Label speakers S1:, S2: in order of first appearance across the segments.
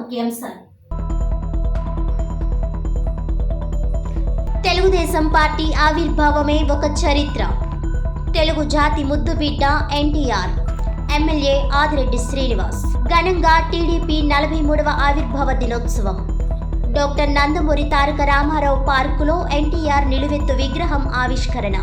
S1: ముఖ్యాంశాలు. తెలుగుదేశం పార్టీ ఆవిర్భావమే ఒక చరిత్ర. తెలుగు జాతి ముద్దుబిడ్డ ఎన్టీఆర్. ఎమ్మెల్యే ఆదిరెడ్డి శ్రీనివాస్. ఘనంగా టీడీపీ 43వ ఆవిర్భావ దినోత్సవం. డాక్టర్ నందమూరి తారక రామారావు పార్కులో ఎన్టీఆర్ నిలువెత్తు విగ్రహం ఆవిష్కరణ.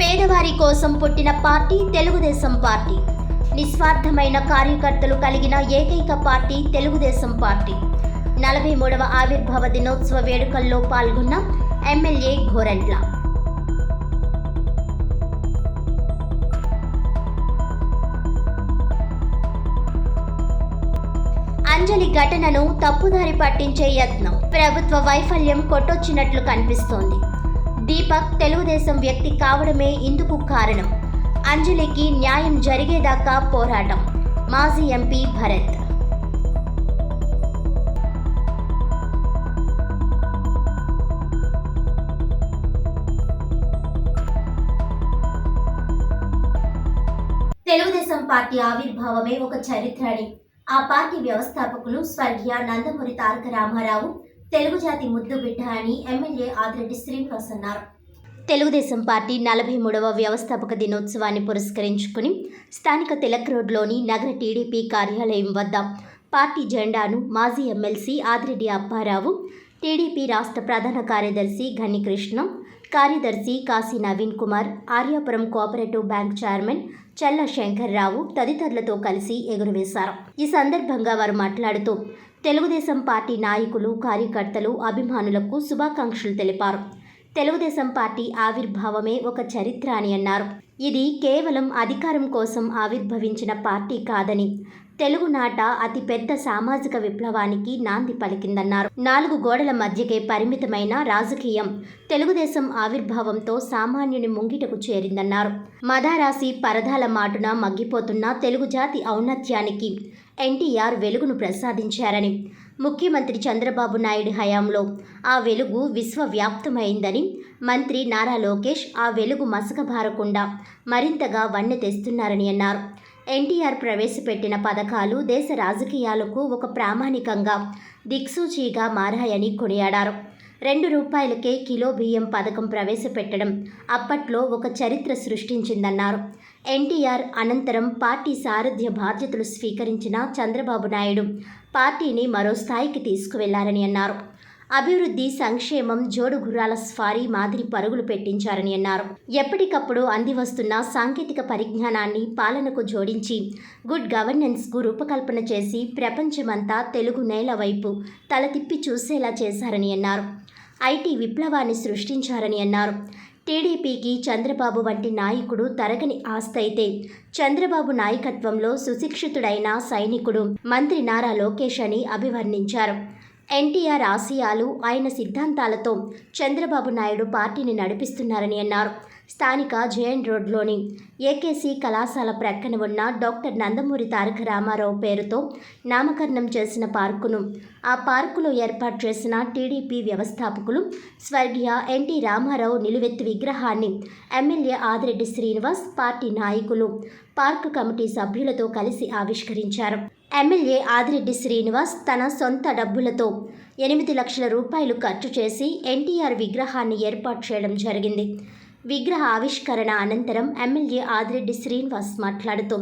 S1: పేదవారి కోసం పుట్టిన పార్టీ తెలుగుదేశం పార్టీ. నిస్వార్థమైన కార్యకర్తలు కలిగిన ఏకైక పార్టీ తెలుగుదేశం పార్టీ. 43వ ఆవిర్భావ దినోత్సవ వేడుకల్లో పాల్గొన్న ఎమ్మెల్యే గోరంట్ల. అంజలి ఘటనను తప్పుదారి పట్టించే యత్నం. ప్రభుత్వ వైఫల్యం కొట్టొచ్చినట్లు కనిపిస్తోంది. దీపక్ తెలుగుదేశం వ్యక్తి కావడమే ఇందుకు కారణం. అంజలికి న్యాయం జరిగేదాకా పోరాటం. మాజీ ఎంపీ భరత్. తెలుగుదేశం పార్టీ ఆవిర్భావమే ఒక చరిత్ర అని ఆ పార్టీ వ్యవస్థాపకులు స్వర్గీయ నందమూరి తారక రామారావు తెలుగు జాతి ముద్దుబిడ్డ అని ఎమ్మెల్యే ఆదిరెడ్డి శ్రీనివాస్ అన్నారు. తెలుగుదేశం పార్టీ 43వ వ్యవస్థాపక దినోత్సవాన్ని పురస్కరించుకుని స్థానిక తిలక్ రోడ్లోని నగర టీడీపీ కార్యాలయం వద్ద పార్టీ జెండాను మాజీ ఎమ్మెల్సీ ఆదిరెడ్డి అప్పారావు, టీడీపీ రాష్ట్ర ప్రధాన కార్యదర్శి గన్ని కృష్ణ, కార్యదర్శి Kashi Naveen Kumar, Aryapuram cooperative bank chairman చల్ల శంకర్రావు తదితరులతో కలిసి ఎగురవేశారు. ఈ సందర్భంగా వారు మాట్లాడుతూ తెలుగుదేశం పార్టీ నాయకులు, కార్యకర్తలు, అభిమానులకు శుభాకాంక్షలు తెలిపారు. తెలుగుదేశం పార్టీ ఆవిర్భావమే ఒక చరిత్ర అని అన్నారు. ఇది కేవలం అధికారం కోసం ఆవిర్భవించిన పార్టీ కాదని, తెలుగునాట అతిపెద్ద సామాజిక విప్లవానికి నాంది పలికిందన్నారు. 4 గోడల మధ్యకే పరిమితమైన రాజకీయం తెలుగుదేశం ఆవిర్భావంతో సామాన్యుని ముంగిటకు చేరిందన్నారు. మదారాసి పరదాల మాటున మగ్గిపోతున్న తెలుగు జాతి ఔన్నత్యానికి ఎన్టీఆర్ వెలుగును ప్రసాదించారని, ముఖ్యమంత్రి చంద్రబాబు నాయుడు హయాంలో ఆ వెలుగు విశ్వవ్యాప్తమైందని, మంత్రి నారా లోకేష్ ఆ వెలుగు మసకబారకుండా మరింతగా వన్నె తెస్తున్నారని అన్నారు. ఎన్టీఆర్ ప్రవేశపెట్టిన పథకాలు దేశ రాజకీయాలకు ఒక ప్రామాణికంగా దిక్సూచిగా మారాయని కొనియాడారు. 2 రూపాయలకే కిలో బియ్యం పథకం ప్రవేశపెట్టడం అప్పట్లో ఒక చరిత్ర సృష్టించిందన్నారు. ఎన్టీఆర్ అనంతరం పార్టీ సారథ్య బాధ్యతలు స్వీకరించిన చంద్రబాబు నాయుడు పార్టీని మరో స్థాయికి తీసుకువెళ్లారని అన్నారు. అభివృద్ధి, సంక్షేమం జోడు గుర్రాల స్వారీ మాదిరి పరుగులు పెట్టించారని అన్నారు. ఎప్పటికప్పుడు అందివస్తున్న సాంకేతిక పరిజ్ఞానాన్ని పాలనకు జోడించి గుడ్ గవర్నెన్స్కు రూపకల్పన చేసి ప్రపంచమంతా తెలుగు నేల వైపు తల తిప్పి చూసేలా చేశారని అన్నారు. ఐటీ విప్లవాన్ని సృష్టించారని అన్నారు. టీడీపీకి చంద్రబాబు వంటి నాయకుడు తరగని ఆస్తి అయితే, చంద్రబాబు నాయకత్వంలో సుశిక్షితుడైన సైనికుడు మంత్రి నారా లోకేష్ అని అభివర్ణించారు. ఎన్టీఆర్ ఆశయాలు, ఆయన సిద్ధాంతాలతో చంద్రబాబు నాయుడు పార్టీని నడిపిస్తున్నారని అన్నారు. స్థానిక జేఎన్ రోడ్లోని ఏకేసీ కళాశాల ప్రక్కన ఉన్న డాక్టర్ నందమూరి తారక రామారావు పేరుతో నామకరణం చేసిన పార్కును, ఆ పార్కులో ఏర్పాటు చేసిన టీడీపీ వ్యవస్థాపకులు స్వర్గీయ ఎన్టీ రామారావు నిలువెత్తు విగ్రహాన్ని ఎమ్మెల్యే ఆదిరెడ్డి శ్రీనివాస్, పార్టీ నాయకులు, పార్కు కమిటీ సభ్యులతో కలిసి ఆవిష్కరించారు. ఎమ్మెల్యే ఆదిరెడ్డి శ్రీనివాస్ తన సొంత డబ్బులతో 8 లక్షల రూపాయలు ఖర్చు చేసి ఎన్టీఆర్ విగ్రహాన్ని ఏర్పాటు చేయడం జరిగింది. విగ్రహ ఆవిష్కరణ అనంతరం ఎమ్మెల్యే ఆదిరెడ్డి శ్రీనివాస్ మాట్లాడుతూ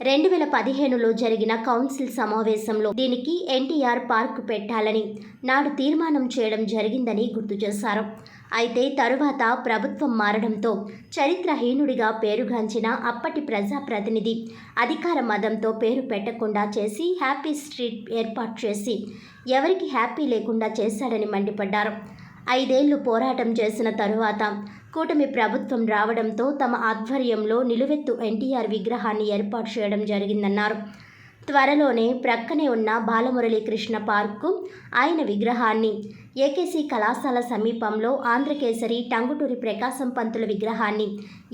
S1: 2015లో జరిగిన కౌన్సిల్ సమావేశంలో దీనికి ఎన్టీఆర్ పార్కు పెట్టాలని నాడు తీర్మానం చేయడం జరిగిందని గుర్తు చేశారు. అయితే తరువాత ప్రభుత్వం మారడంతో చరిత్రహీనుడిగా పేరుగాంచిన అప్పటి ప్రజాప్రతినిధి అధికార మదంతో పేరు పెట్టకుండా చేసి హ్యాపీ స్ట్రీట్ ఏర్పాటు చేసి ఎవరికి హ్యాపీ లేకుండా చేశాడని మండిపడ్డారు. 5 ఏళ్లు పోరాటం చేసిన తరువాత కూటమి ప్రభుత్వం రావడంతో తమ ఆధ్వర్యంలో నిలువెత్తు ఎన్టీఆర్ విగ్రహాన్ని ఏర్పాటు చేయడం జరిగిందన్నారు. త్వరలోనే ప్రక్కనే ఉన్న బాలమురళీకృష్ణ పార్కు ఆయన విగ్రహాన్ని, ఏకేసీ కళాశాల సమీపంలో ఆంధ్రకేసరి టంగుటూరి ప్రకాశం పంతుల విగ్రహాన్ని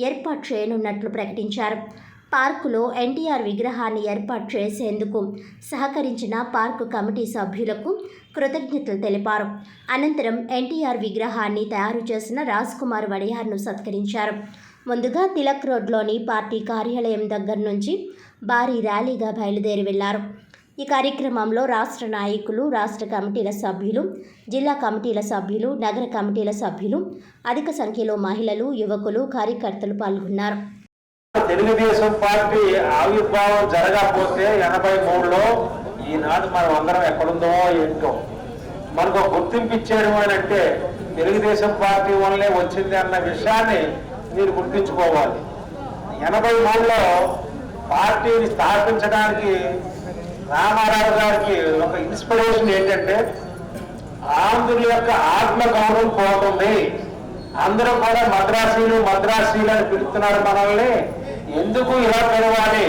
S1: ఏర్పాటు చేయనున్నట్లు ప్రకటించారు. పార్కులో ఎన్టీఆర్ విగ్రహాన్ని ఏర్పాటు చేసేందుకు సహకరించిన పార్కు కమిటీ సభ్యులకు కృతజ్ఞతలు తెలిపారు. అనంతరం ఎన్టీఆర్ విగ్రహాన్ని తయారు చేసిన రాజ్ కుమార్ వడియార్ను సత్కరించారు. ముందుగా తిలక్ రోడ్లోని పార్టీ కార్యాలయం దగ్గర నుంచి భారీ ర్యాలీగా బయలుదేరి వెళ్లారు. ఈ కార్యక్రమంలో రాష్ట్ర నాయకులు, రాష్ట్ర కమిటీల సభ్యులు, జిల్లా కమిటీల సభ్యులు, నగర కమిటీల సభ్యులు, అధిక సంఖ్యలో మహిళలు, యువకులు, కార్యకర్తలు పాల్గొన్నారు.
S2: తెలుగుదేశం పార్టీ ఆవిర్భావం జరగకపోతే 83లో ఈనాడు మనం అందరం ఎక్కడుందో ఏంటో. మనకు గుర్తింపు ఇచ్చారు అని అంటే తెలుగుదేశం పార్టీ వల్లే వచ్చింది అన్న విషయాన్ని మీరు గుర్తించుకోవాలి. 83లో పార్టీని స్థాపించడానికి రామారావు గారికి ఒక ఇన్స్పిరేషన్ ఏంటంటే ఆంధ్రుల యొక్క ఆత్మగౌరవం పోతుంది. అందరూ కూడా మద్రాసీలు అని పిలుస్తున్నారు మనల్ని, ఎందుకు ఇలా పిలవాలి,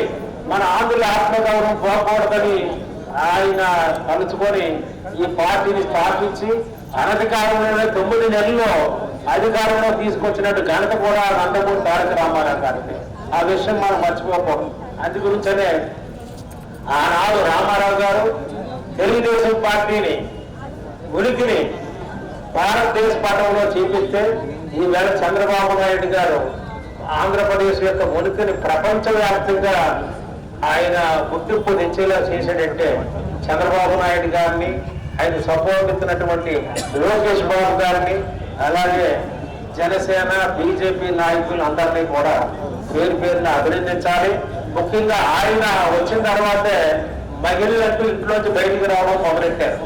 S2: మన ఆంధ్రుల ఆత్మగౌరవం పోకూడదని ఆయన తలుచుకొని ఈ పార్టీని స్థాపించి అనధికారంలోనే 9 నెలల్లో అధికారంలో తీసుకొచ్చినట్టు ఘనత కూడా నందమూరి తారక రామారావు గారికి. ఆ విషయం మనం మర్చిపోకూడదు. అందు గురించనే ఆనాడు రామారావు గారు తెలుగుదేశం పార్టీని ఉనికిని భారతదేశ పటంలో చూపిస్తే ఈవేళ చంద్రబాబు నాయుడు గారు ఆంధ్రప్రదేశ్ యొక్క ఉనికిని ప్రపంచవ్యాప్తంగా ఆయన గుర్తింపు తెచ్చేలా చేశాడంటే చంద్రబాబు నాయుడు గారిని, ఆయన సపోర్ట్ ఇస్తున్నటువంటి లోకేష్ బాబు గారిని, అలాగే జనసేన, బీజేపీ నాయకులు అందరినీ కూడా పేరున అభినందించాలి. ముఖ్యంగా ఆయన వచ్చిన తర్వాతే మహిళలకు ఇంట్లోంచి బయటికి రావడం మొదలెట్టారు.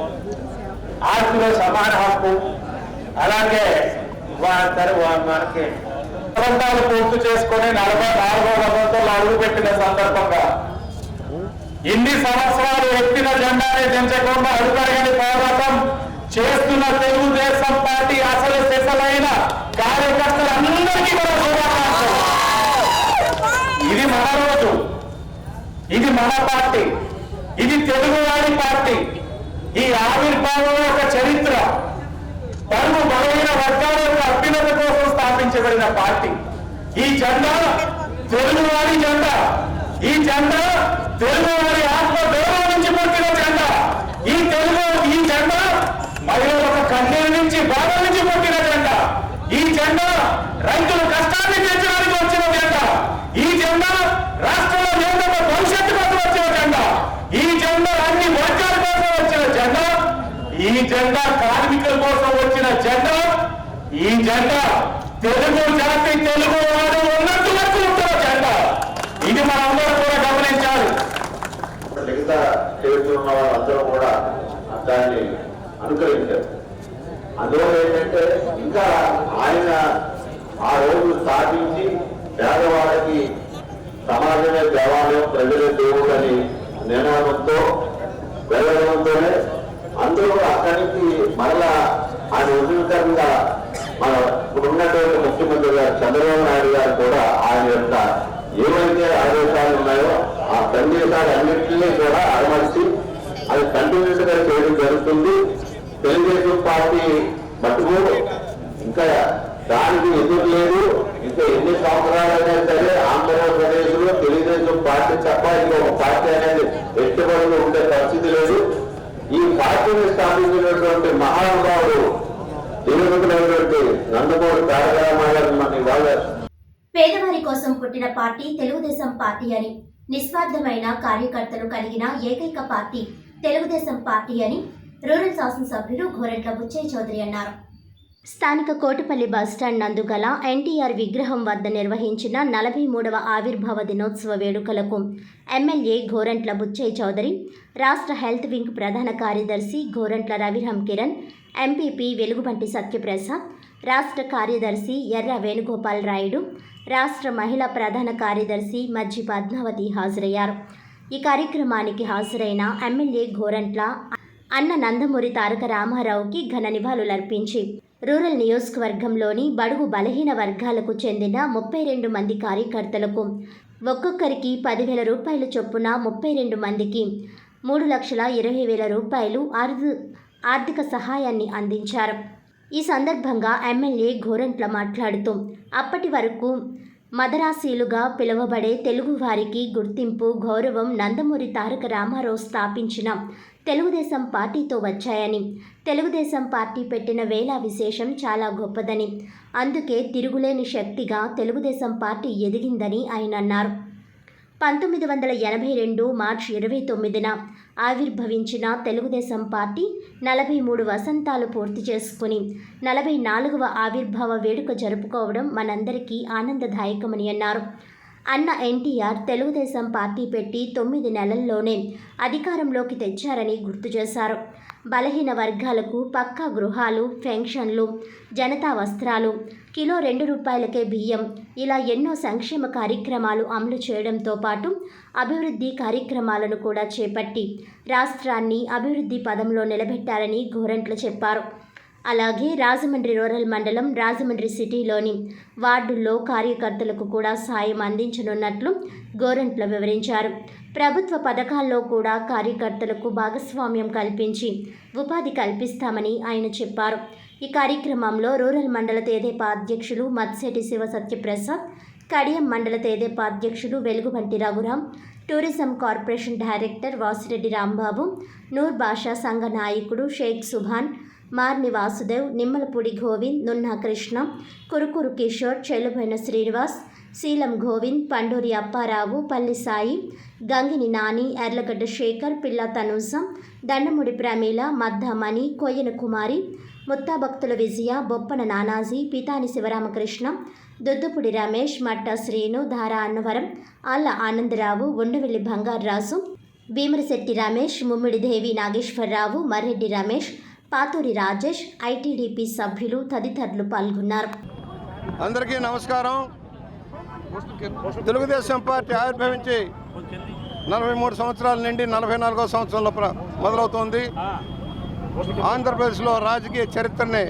S2: ఆస్తిలో సమాన హక్కు, అలాగే మనకి ఒప్పందాలు పూర్తి చేసుకుని 44వ వసంతంలో అడుగుపెట్టిన సందర్భంగా ఇన్ని సంవత్సరాలు ఎత్తిన జెండాని దించకుండా అడుగడగని పోరాటం చేస్తున్న తెలుగుదేశం పార్టీ అసలు సిసలైన కార్యకర్తలందరికీ కూడా శుభాకాంక్షలు. ఇది మన రోజు, ఇది మన పార్టీ, ఇది తెలుగువాడి పార్టీ. ఈ ఆవిర్భావం ఒక చరిత్ర. పరువు బలమైన వర్గాల యొక్క అభ్యున్నత కోసం స్థాపించబడిన పార్టీ. ఈ జెండా తెలుగువాడి జెండా, ఈ జెండా తెలుగువాడి ఆత్మ గౌరవం నుంచి పుట్టిన జెండా. ఈ జెండా మహిళల ఒక కన్నీరు నుంచి, బాధల నుంచి పుట్టిన జెండా. ఈ జెండా రైతుల కష్టాన్ని తీర్చడానికి వచ్చిన జెండా. ఈ జెండా రాష్ట్రంలో నిరంతర భవిష్యత్తు కోసం వచ్చిన జెండా. ఈ జెండా అన్ని వర్గాల కోసం వచ్చిన జెండా. ఈ జెండా కార్మికుల కోసం వచ్చిన జెండా. ఈ జెండా తెలుగు జాతి, తెలుగు వాడు ఉన్నట్టు ఉంటున్న జెండా. ఇది మనందరూ కూడా గమనించాలి.
S3: మిగతా చేస్తున్న వాళ్ళందరూ కూడా దాన్ని అనుకరించారు. అందులో ఏంటంటే ఇంకా ఆయన ఆ రోజు స్థాపించి పేదవాళ్ళకి సమాజమే దేవాలయం, ప్రజలే దేవుడు అని నినాదంతో వెళ్ళడంతోనే అందరూ అక్కడి నుంచి మరలా ఆయన ఉద్యోగంగా మన ఇప్పుడున్నటువంటి ముఖ్యమంత్రి గారు చంద్రబాబు నాయుడు గారు కూడా ఆయన యొక్క ఏవైతే ఆదేశాలు ఉన్నాయో ఆ సందేశాలు అన్నింటినీ కూడా అమర్చి అది కంటిన్యూస్ గా చేయడం జరుగుతుంది. తెలుగుదేశం పార్టీ మటుకు ఇంకా దానికి ఎదురు లేదు. ఇంకా ఎన్ని సంవత్సరాలైనా సరే ఆంధ్రప్రదేశ్ లో తెలుగుదేశం పార్టీ తప్ప ఇంకొక పార్టీ అనేది పెట్టుబడులు ఉండే పరిస్థితి లేదు. ఈ పార్టీని స్థాపించినటువంటి మహానుభావుడు దివంగతులైనటువంటి నందమూరి తారక రామారావు మన వాళ్ళ
S1: పేదవారి కోసం పుట్టిన పార్టీ తెలుగుదేశం పార్టీ అని, నిస్వార్థమైన కార్యకర్తలు కలిగిన ఏకైక పార్టీ తెలుగుదేశం పార్టీ అని రూరల్ శాసనసభ్యులు గోరంట్ల బుచ్చయ్య చౌదరి అన్నారు. స్థానిక కోటపల్లి బస్టాండ్ నందు గల ఎన్టీఆర్ విగ్రహం వద్ద నిర్వహించిన 43వ ఆవిర్భావ దినోత్సవ వేడుకలకు ఎమ్మెల్యే గోరంట్ల బుచ్చయ్య చౌదరి, రాష్ట్ర హెల్త్ వింగ్ ప్రధాన కార్యదర్శి గోరంట్ల రవిరామ్ కిరణ్, ఎంపీపీ వెలుగుబంటి సత్యప్రసాద్, రాష్ట్ర కార్యదర్శి ఎర్ర వేణుగోపాల్ రాయుడు, రాష్ట్ర మహిళా ప్రధాన కార్యదర్శి మజ్జి పద్మావతి హాజరయ్యారు. ఈ కార్యక్రమానికి హాజరైన ఎమ్మెల్యే గోరంట్ల అన్న నందమూరి తారక రామారావుకి ఘన నివాళులర్పించి రూరల్ నియోజకవర్గంలోని బడుగు బలహీన వర్గాలకు చెందిన 32 మంది కార్యకర్తలకు ఒక్కొక్కరికి 10,000 రూపాయల చొప్పున 32 మందికి 3,20,000 రూపాయలు ఆర్థిక సహాయాన్ని అందించారు. ఈ సందర్భంగా ఎమ్మెల్యే గోరంట్ల మాట్లాడుతూ అప్పటి వరకు మదరాసీలుగా పిలువబడే తెలుగువారికి గుర్తింపు, గౌరవం నందమూరి తారక రామారావు స్థాపించిన తెలుగుదేశం పార్టీతో వచ్చాయని, తెలుగుదేశం పార్టీ పెట్టిన వేళ విశేషం చాలా గొప్పదని, అందుకే తిరుగులేని శక్తిగా తెలుగుదేశం పార్టీ ఎదిగిందని ఆయన అన్నారు. 1982 మార్చి 29న ఆవిర్భవించిన తెలుగుదేశం పార్టీ 43 వసంతాలు పూర్తి చేసుకుని 44వ ఆవిర్భావ వేడుక జరుపుకోవడం మనందరికీ ఆనందదాయకమని అన్నారు. అన్న ఎన్టీఆర్ తెలుగుదేశం పార్టీ పెట్టి 9 నెలల్లోనే అధికారంలోకి తెచ్చారని గుర్తు చేశారు. బలహీన వర్గాలకు పక్కా గృహాలు, పెన్షన్లు, జనతా వస్త్రాలు, కిలో ₹2 బియ్యం, ఇలా ఎన్నో సంక్షేమ కార్యక్రమాలు అమలు చేయడంతో పాటు అభివృద్ధి కార్యక్రమాలను కూడా చేపట్టి రాష్ట్రాన్ని అభివృద్ధి పదంలో నిలబెట్టారని గోరంట్ల చెప్పారు. అలాగే రాజమండ్రి రూరల్ మండలం, రాజమండ్రి సిటీలోని వార్డుల్లో కార్యకర్తలకు కూడా సాయం అందించనున్నట్లు గోరంట్ల వివరించారు. ప్రభుత్వ పథకాల్లో కూడా కార్యకర్తలకు భాగస్వామ్యం కల్పించి ఉపాధి కల్పిస్తామని ఆయన చెప్పారు. ఈ కార్యక్రమంలో రూరల్ మండల తెదేపా అధ్యక్షులు మత్స్యటి శివ సత్యప్రసాద్, కడియం మండల తెదేపా అధ్యక్షులు Velugubanti Raghuram, tourism corporation director Vasireddy Rambabu, Noor భాషా సంఘ నాయకుడు షేక్ సుభాన్, మార్ని వాసుదేవ్, నిమ్మలపూడి గోవింద్, నున్నా కృష్ణ, కురుకురు కిషోర్, చెలుబైన శ్రీనివాస్, శీలం గోవింద్, పండూరి అప్పారావు, పల్లి సాయి, గంగిని నాని, ఎర్లగడ్డ శేఖర్, పిల్ల తనూస, దండముడి ప్రమీల, మద్దామణి, కొయ్యన కుమారి, ముత్తాభక్తుల విజయ, బొప్పన నానాజీ, పితాని శివరామకృష్ణ, దుద్దుపుడి రమేష్, మట్ట శ్రీను, ధారా అన్నవరం, ఆళ్ల ఆనందరావు, ఉండవెల్లి బంగారాజు, భీమరిశెట్టి రమేష్, ముమ్మిడి దేవి నాగేశ్వరరావు, మర్రెడ్డి రమేష్, పాతూరి రాజేష్, ఐటీడీపీ సభ్యులు తదితరులు పాల్గొన్నారు.
S4: అందరికీ నమస్కారం. తెలుగుదేశం పార్టీ ఆవిర్భవించి 43 సంవత్సరాల నుండి 44వ సంవత్సరంలో మొదలవుతోంది. ఆంధ్రప్రదేశ్లో రాజకీయ చరిత్రని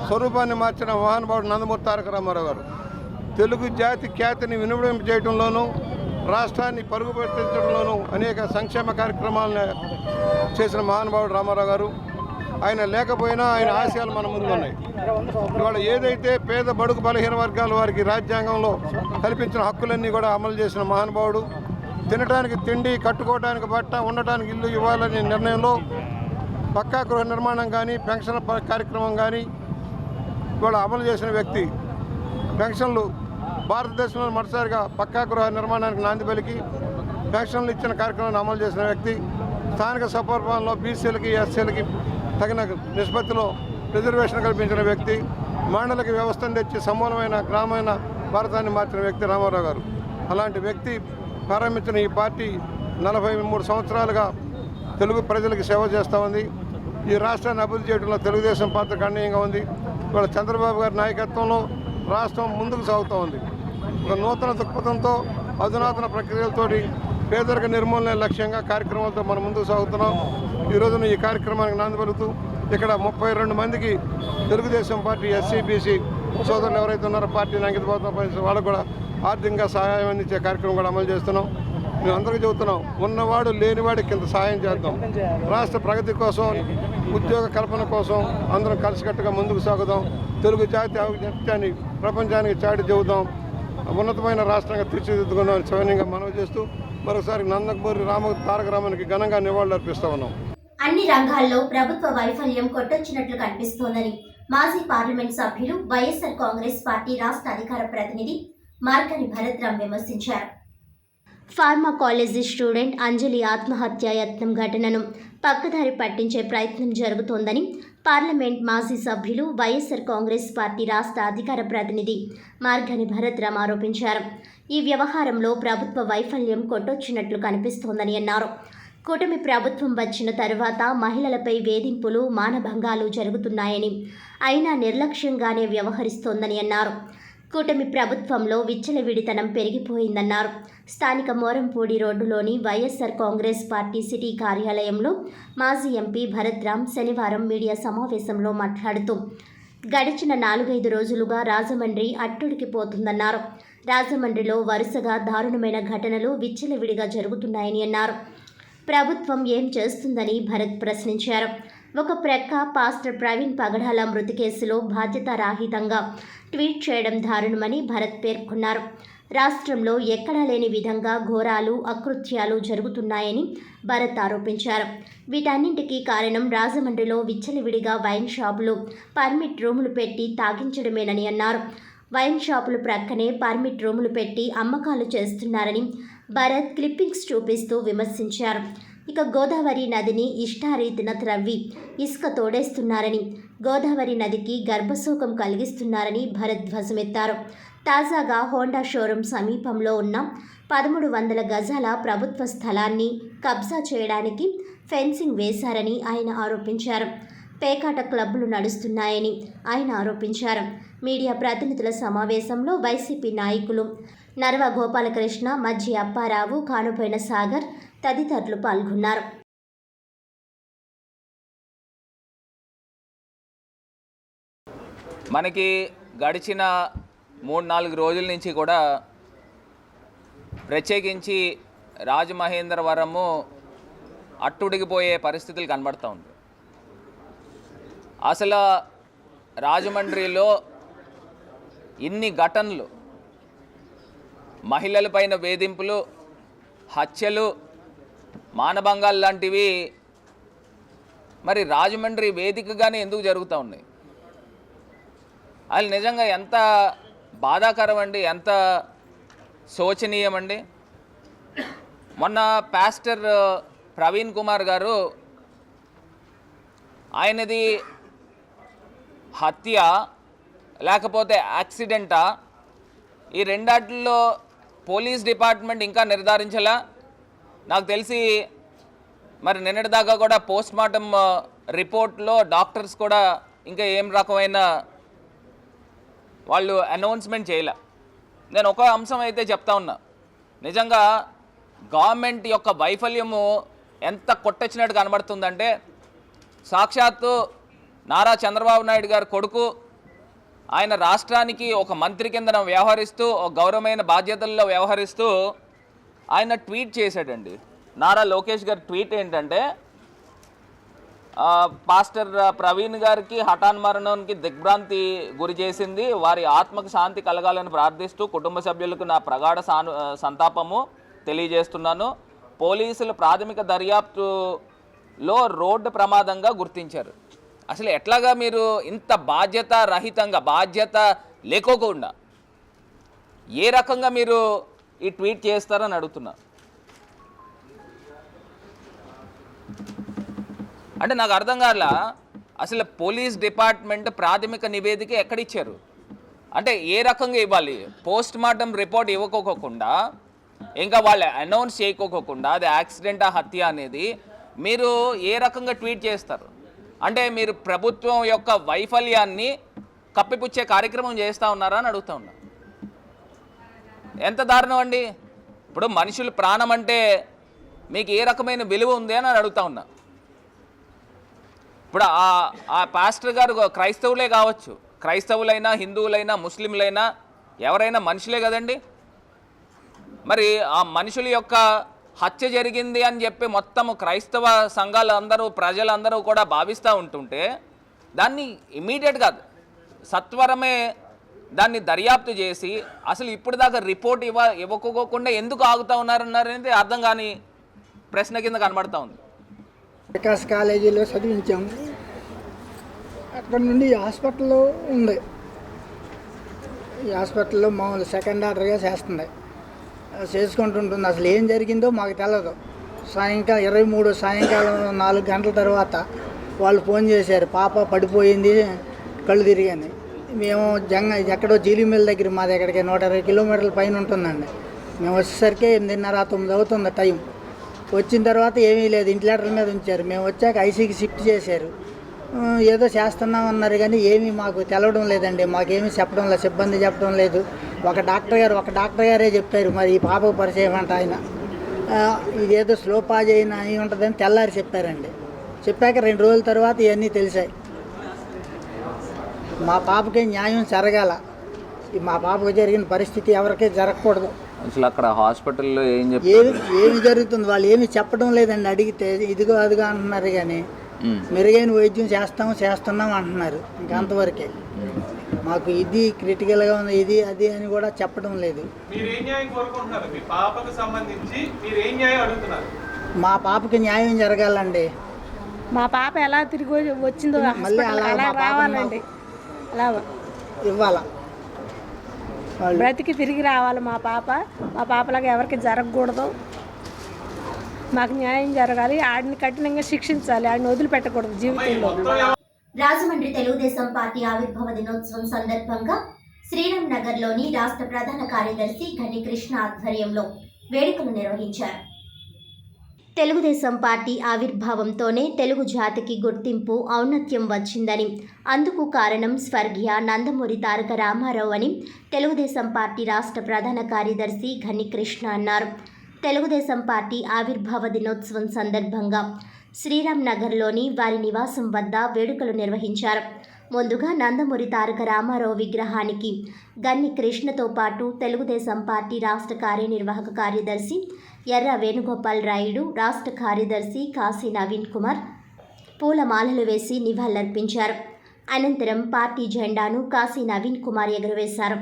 S4: స్వరూపాన్ని మార్చిన మహానుభావుడు నందమూరి తారక రామారావు గారు తెలుగు జాతి ఖ్యాతిని వినుమడింపజేయడంలోనూ, రాష్ట్రాన్ని పరుగు పెట్టించడంలోనూ అనేక సంక్షేమ కార్యక్రమాలను చేసిన మహానుభావుడు రామారావు గారు. ఆయన లేకపోయినా ఆయన ఆశయాలు మన ముందు ఉన్నాయి. ఇవాళ ఏదైతే పేద బడుగు బలహీన వర్గాల వారికి రాజ్యాంగంలో కల్పించిన హక్కులన్నీ కూడా అమలు చేసిన మహానుభావుడు. తినడానికి తిండి, కట్టుకోవడానికి బట్ట, ఉండటానికి ఇల్లు ఇవ్వాలనే నిర్ణయంలో పక్కా గృహ నిర్మాణం కానీ, పెన్షన్ కార్యక్రమం కానీ ఇవాళ అమలు చేసిన వ్యక్తి. పెన్షన్లు భారతదేశంలో మొదటిసారిగా పక్కా గృహ నిర్మాణానికి నాంది పలికి పెన్షన్లు ఇచ్చిన కార్యక్రమాన్ని అమలు చేసిన వ్యక్తి. స్థానిక స్వపరిపాలనలో బీసీలకి, ఎస్సీలకి తగిన నిష్పత్తిలో రిజర్వేషన్ కల్పించిన వ్యక్తి. మండలిక వ్యవస్థను తెచ్చి సమూలమైన గ్రామీణ భారతాన్ని మార్చిన వ్యక్తి రామారావు గారు. అలాంటి వ్యక్తి ప్రారంభించిన ఈ పార్టీ 43 సంవత్సరాలుగా తెలుగు ప్రజలకు సేవ చేస్తూ ఉంది. ఈ రాష్ట్రాన్ని అభివృద్ధి చేయడంలో తెలుగుదేశం పాత్ర గణనీయంగా ఉంది. ఇవాళ చంద్రబాబు గారి నాయకత్వంలో రాష్ట్రం ముందుకు సాగుతూ ఉంది. ఒక నూతన దృక్పథంతో, అధునాతన ప్రక్రియలతోటి పేదరిక నిర్మూలన లక్ష్యంగా కార్యక్రమాలతో మనం ముందుకు సాగుతున్నాం. ఈ రోజున ఈ కార్యక్రమానికి నాంది పలుకుతూ ఇక్కడ 32 మందికి తెలుగుదేశం పార్టీ ఎస్సీ, బీసీ సోదరులు ఎవరైతే ఉన్నారో పార్టీని అంకితభావంతో వాళ్ళకు కూడా ఆర్థికంగా సహాయం అందించే కార్యక్రమం కూడా అమలు చేస్తున్నాం. మేము అందరికీ చెబుతున్నాం, ఉన్నవాడు లేనివాడికి ఇంత సహాయం చేద్దాం. రాష్ట్ర ప్రగతి కోసం, ఉద్యోగ కల్పన కోసం అందరం కలిసికట్టుగా ముందుకు సాగుదాం. తెలుగు జాతి ఔన్నత్యాన్ని ప్రపంచానికి చాటి చెబుదాం. ఉన్నతమైన రాష్ట్రంగా తీర్చిదిద్దుకుందామని సవినయంగా మనవి చేస్తూ మరోసారి నందమూరి తారక రామారావుకి ఘనంగా నివాళులు అర్పిస్తా ఉన్నాం.
S1: అన్ని రంగాల్లో ప్రభుత్వ వైఫల్యం కొట్టొచ్చినట్లు కనిపిస్తోందని మాజీ పార్లమెంట్ సభ్యులు, వైఎస్ఆర్ కాంగ్రెస్ పార్టీ రాష్ట్ర అధికార ప్రతినిధి మార్కని భరత్రాం విమర్శించారు. ఫార్మా కాలేజీ స్టూడెంట్ అంజలి ఆత్మహత్య యత్నం ఘటనను పక్కదారి పట్టించే ప్రయత్నం జరుగుతోందని పార్లమెంట్ మాజీ సభ్యులు, వైఎస్ఆర్ కాంగ్రెస్ పార్టీ రాష్ట్ర అధికార ప్రతినిధి మార్గని భరత్రాం ఆరోపించారు. ఈ వ్యవహారంలో ప్రభుత్వ వైఫల్యం కొట్టొచ్చినట్లు కనిపిస్తోందని అన్నారు. కూటమి ప్రభుత్వం వచ్చిన తరువాత మహిళలపై వేధింపులు, మానభంగాలు జరుగుతున్నాయని, అయినా నిర్లక్ష్యంగానే వ్యవహరిస్తోందని అన్నారు. కూటమి ప్రభుత్వంలో విచ్చలవిడితనం పెరిగిపోయిందన్నారు. స్థానిక మోరంపూడి రోడ్డులోని వైఎస్ఆర్ కాంగ్రెస్ పార్టీ సిటీ కార్యాలయంలో మాజీ ఎంపీ భరత్రాం శనివారం మీడియా సమావేశంలో మాట్లాడుతూ గడిచిన 4-5 రోజులుగా రాజమండ్రి అట్టుడికిపోతుందన్నారు. రాజమండ్రిలో వరుసగా దారుణమైన ఘటనలు విచ్చలవిడిగా జరుగుతున్నాయని అన్నారు. ప్రభుత్వం ఏం చేస్తుందని భరత్ ప్రశ్నించారు. ఒక ప్రక్క పాస్టర్ ప్రవీణ్ పగడాల మృతి కేసులో బాధ్యతారాహితంగా ట్వీట్ చేయడం దారుణమని భరత్ పేర్కొన్నారు. రాష్ట్రంలో ఎక్కడా లేని విధంగా ఘోరాలు అకృత్యాలు జరుగుతున్నాయని భరత్ ఆరోపించారు. వీటన్నింటికీ కారణం రాజమండ్రిలో విచ్చలవిడిగా వైన్ షాపులు పర్మిట్ రూములు పెట్టి తాగించడమేనని అన్నారు. వైన్ షాపులు ప్రక్కనే పర్మిట్ రూములు పెట్టి అమ్మకాలు చేస్తున్నారని భరత్ క్లిప్పింగ్స్ చూపిస్తూ విమర్శించారు. ఇక గోదావరి నదిని ఇష్టారీతిన త్రవ్వి ఇసుక తోడేస్తున్నారని, గోదావరి నదికి గర్భశోకం కలిగిస్తున్నారని భరత్ ధ్వజమెత్తారు. తాజాగా హోండా షోరూం సమీపంలో ఉన్న 1300 గజాల ప్రభుత్వ స్థలాన్ని కబ్జా చేయడానికి ఫెన్సింగ్ వేశారని ఆయన ఆరోపించారు. పేకాట క్లబ్బులు నడుస్తున్నాయని ఆయన ఆరోపించారు. మీడియా ప్రతినిధుల సమావేశంలో వైసీపీ నాయకులు నర్వ గోపాలకృష్ణ, మజ్జి అప్పారావు, కానుపోయిన సాగర్ తదితరులు పాల్గొన్నారు.
S5: మనకి గడిచిన 3-4 రోజుల నుంచి కూడా ప్రత్యేకించి రాజమహేంద్రవరము అట్టుడిగిపోయే పరిస్థితులు కనబడుతూ ఉంది. అసలు రాజమండ్రిలో ఇన్ని ఘటనలు, మహిళలపైన వేధింపులు, హత్యలు, మానభంగాలు లాంటివి మరి రాజమండ్రి వేదికగానే ఎందుకు జరుగుతూ ఉన్నాయి? అది నిజంగా ఎంత బాధాకరం అండి, ఎంత శోచనీయం అండి. మొన్న పాస్టర్ ప్రవీణ్ కుమార్ గారు ఆయనది హత్య లేకపోతే యాక్సిడెంటా, ఈ రెండాటిల్లో పోలీస్ డిపార్ట్మెంట్ ఇంకా నిర్ధారించలా. నాకు తెలిసి మరి నిన్నటిదాకా కూడా పోస్ట్మార్టం రిపోర్ట్లో డాక్టర్స్ కూడా ఇంకా ఏం రకమైన వాళ్ళు అనౌన్స్మెంట్ చేయలే. నేను ఒక అంశం అయితే చెప్తా ఉన్నా, నిజంగా గవర్నమెంట్ యొక్క వైఫల్యము ఎంత కొట్టొచ్చినట్టు కనబడుతుందంటే, సాక్షాత్తు నారా చంద్రబాబు నాయుడు గారి కొడుకు ఆయన రాష్ట్రానికి ఒక మంత్రి కింద వ్యవహరిస్తూ, ఒక గౌరవమైన బాధ్యతల్లో వ్యవహరిస్తూ ఆయన ట్వీట్ చేశాడండి. నారా లోకేష్ గారి ట్వీట్ ఏంటంటే, పాస్టర్ ప్రవీణ్ గారికి హఠాన్ మరణానికి దిగ్భ్రాంతి గురి చేసింది, వారి ఆత్మకు శాంతి కలగాలని ప్రార్థిస్తూ కుటుంబ సభ్యులకు నా ప్రగాఢ సంతాపము తెలియజేస్తున్నాను. పోలీసులు ప్రాథమిక దర్యాప్తులో రోడ్డు ప్రమాదంగా గుర్తించారు. అసలు ఎట్లాగా మీరు ఇంత బాధ్యత రహితంగా, బాధ్యత లేకోకుండా ఏ రకంగా మీరు ఈ ట్వీట్ చేస్తారని అడుగుతున్నా. అంటే నాకు అర్థం కాల, అసలు పోలీస్ డిపార్ట్మెంట్ ప్రాథమిక నివేదిక ఎక్కడిచ్చారు? అంటే ఏ రకంగా ఇవ్వాలి? పోస్ట్ మార్టం రిపోర్ట్ ఇవ్వకోకుండా, ఇంకా వాళ్ళు అనౌన్స్ చేయకోకుండా అది యాక్సిడెంటా హత్య అనేది మీరు ఏ రకంగా ట్వీట్ చేస్తారు? అంటే మీరు ప్రభుత్వం యొక్క వైఫల్యాన్ని కప్పిపుచ్చే కార్యక్రమం చేస్తూ ఉన్నారా అని అడుగుతూ ఉన్నా. ఎంత దారుణం అండి. ఇప్పుడు మనుషుల ప్రాణం అంటే మీకు ఏ రకమైన విలువ ఉంది అని అడుగుతూ ఉన్నా. ఇప్పుడు ఆ పాస్టర్ గారు క్రైస్తవులే కావచ్చు, క్రైస్తవులైనా హిందువులైనా ముస్లింలైనా ఎవరైనా మనుషులే కదండి. మరి ఆ మనుషుల యొక్క హత్య జరిగింది అని చెప్పి మొత్తం క్రైస్తవ సంఘాలు అందరూ, ప్రజలందరూ కూడా భావిస్తూ ఉంటుంటే దాన్ని ఇమీడియట్గా సత్వరమే దాన్ని దర్యాప్తు చేసి అసలు ఇప్పుడు దాకా రిపోర్ట్ ఇవ్వకోకుండా ఎందుకు ఆగుతూ ఉన్నారన్నారనేది అర్థం కాని ప్రశ్న కింద కనబడుతూ ఉంది.
S6: వికాస్ కాలేజీలో చదివించాము. అక్కడ నుండి హాస్పిటల్లో ఉంది. ఈ హాస్పిటల్లో మామూలు సెకండ్ ఆర్డర్గా చేసుకుంటుంటుంది. అసలు ఏం జరిగిందో మాకు తెలియదు. సాయంకాలం 23 సాయంకాలం 4 గంటల తర్వాత వాళ్ళు ఫోన్ చేశారు, పాప పడిపోయింది, కళ్ళు తిరిగాని. మేము ఎక్కడో జీలిమిల్ దగ్గర, మా దగ్గరికి 120 కిలోమీటర్ల పైన ఉంటుందండి. మేము వచ్చేసరికి 8:30-9 అవుతుంది టైం. వచ్చిన తర్వాత ఏమీ లేదు, ఇంటిలేటర్ల మీద ఉంచారు. మేము వచ్చాక ఐసీకి షిఫ్ట్ చేశారు. ఏదో చేస్తున్నాం అన్నారు కానీ ఏమీ మాకు తెలవడం లేదండి. మాకేమీ చెప్పడం లేదు, సిబ్బంది చెప్పడం లేదు. ఒక డాక్టర్ గారే చెప్పారు. మరి ఈ పాపకు పరిచయం అంట ఆయన, ఇదేదో స్లో పాజ్ అయి ఉంటుందని తెల్లారి చెప్పారండి. చెప్పాక 2 రోజుల తర్వాత ఇవన్నీ తెలిసాయి. మా పాపకి న్యాయం జరగాల. మా పాపకు జరిగిన పరిస్థితి ఎవరికీ జరగకూడదు.
S5: అసలు అక్కడ హాస్పిటల్లో ఏమి జరుగుతుంది
S6: వాళ్ళు ఏమి చెప్పడం లేదండి. అడిగితే ఇదిగో అదిగో అంటున్నారు కానీ మెరుగైన వైద్యం చేస్తున్నాం అంటున్నారు. ఇంకా అంతవరకే. మాకు ఇది క్రిటికల్గా ఉంది, ఇది అది అని కూడా చెప్పడం లేదు.
S7: మీరు ఏ న్యాయం కోరుకుంటున్నారు? మీ పాపకు సంబంధించి మీరు ఏ న్యాయం అడుగుతున్నారు?
S6: మా పాపకి న్యాయం జరగాలండి.
S8: మా పాప ఎలా తిరిగి వచ్చిందో
S6: మళ్ళీ అలా
S8: అలా
S6: మా పాపని
S8: రావాలండి. అలా
S6: ఇవ్వాలా,
S8: బ్రతికి తిరిగి రావాలి మా పాపలాగా ఎవరికి జరగకూడదు. మాకు న్యాయం జరగాలి. ఆడిని కఠినంగా శిక్షించాలి. ఆడిని వదిలిపెట్టకూడదు జీవితంలో.
S1: రాజమండ్రి తెలుగుదేశం పార్టీ ఆవిర్భావ దినోత్సవం సందర్భంగా శ్రీరామ్ నగర్లోని రాష్ట్ర ప్రధాన కార్యదర్శి ఘని కృష్ణ ఆధ్వర్యంలో వేడుకలు నిర్వహించారు. తెలుగుదేశం పార్టీ ఆవిర్భావంతోనే తెలుగు జాతికి గుర్తింపు, ఔన్నత్యం వచ్చిందని, అందుకు కారణం స్వర్గీయ నందమూరి తారక రామారావు అని తెలుగుదేశం పార్టీ రాష్ట్ర ప్రధాన కార్యదర్శి ఘని కృష్ణ అన్నారు. తెలుగుదేశం పార్టీ ఆవిర్భావ దినోత్సవం సందర్భంగా శ్రీరామ్ నగర్లోని వారి నివాసం వద్ద వేడుకలు నిర్వహించారు. ముందుగా నందమూరి తారక రామారావు విగ్రహానికి గన్ని కృష్ణతో పాటు తెలుగుదేశం పార్టీ రాష్ట్ర కార్యనిర్వాహక కార్యదర్శి ఎర్ర వేణుగోపాల్ రాయుడు, రాష్ట్ర కార్యదర్శి కాశీ నవీన్ కుమార్ పూలమాలలు వేసి నివాళులర్పించారు. అనంతరం పార్టీ జెండాను కాశీ నవీన్ కుమార్ ఎగురవేశారు.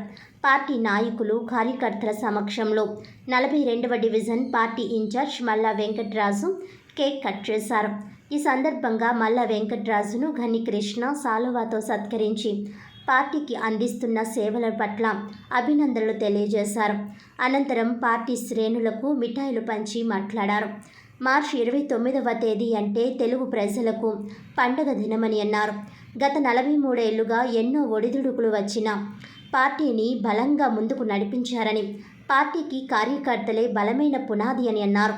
S1: పార్టీ నాయకులు, కార్యకర్తల సమక్షంలో 42వ డివిజన్ పార్టీ ఇన్ఛార్జ్ మల్లా వెంకట్రాజు కేక్ కట్ చేశారు. ఈ సందర్భంగా మల్లా వెంకట్రాజును ఘని కృష్ణ సాలువాతో సత్కరించి పార్టీకి అందిస్తున్న సేవల పట్ల అభినందనలు తెలియజేశారు. అనంతరం పార్టీ శ్రేణులకు మిఠాయిలు పంచి మాట్లాడారు. మార్చి 29వ తేదీ అంటే తెలుగు ప్రజలకు పండుగ దినమని అన్నారు. గత 43 ఏళ్లుగా ఎన్నో ఒడిదుడుకులు వచ్చినా పార్టీని బలంగా ముందుకు నడిపించారని, పార్టీకి కార్యకర్తలే బలమైన పునాది అని అన్నారు.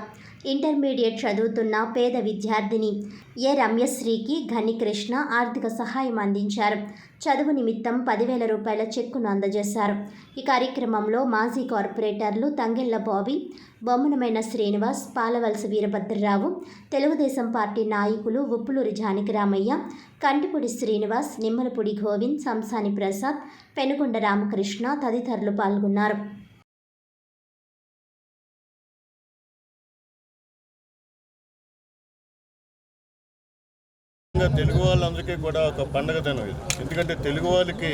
S1: ఇంటర్మీడియట్ చదువుతున్న పేద విద్యార్థిని ఏ రమ్యశ్రీకి ఘని కృష్ణ ఆర్థిక సహాయం అందించారు. చదువు నిమిత్తం 10,000 రూపాయల చెక్కును అందజేశారు. ఈ కార్యక్రమంలో మాజీ కార్పొరేటర్లు తంగెళ్ల బాబీ, బొమ్మనమైన శ్రీనివాస్, పాలవలస వీరభద్రరావు, తెలుగుదేశం పార్టీ నాయకులు ఉప్పులూరి జానకిరామయ్య, కంటిపూడి శ్రీనివాస్, నిమ్మలపూడి గోవింద్, సంసాని ప్రసాద్, పెనుకొండ రామకృష్ణ తదితరులు పాల్గొన్నారు.
S9: తెలుగు వాళ్ళందరికీ కూడా ఒక పండగ దినం ఇది. ఎందుకంటే తెలుగు వాళ్ళకి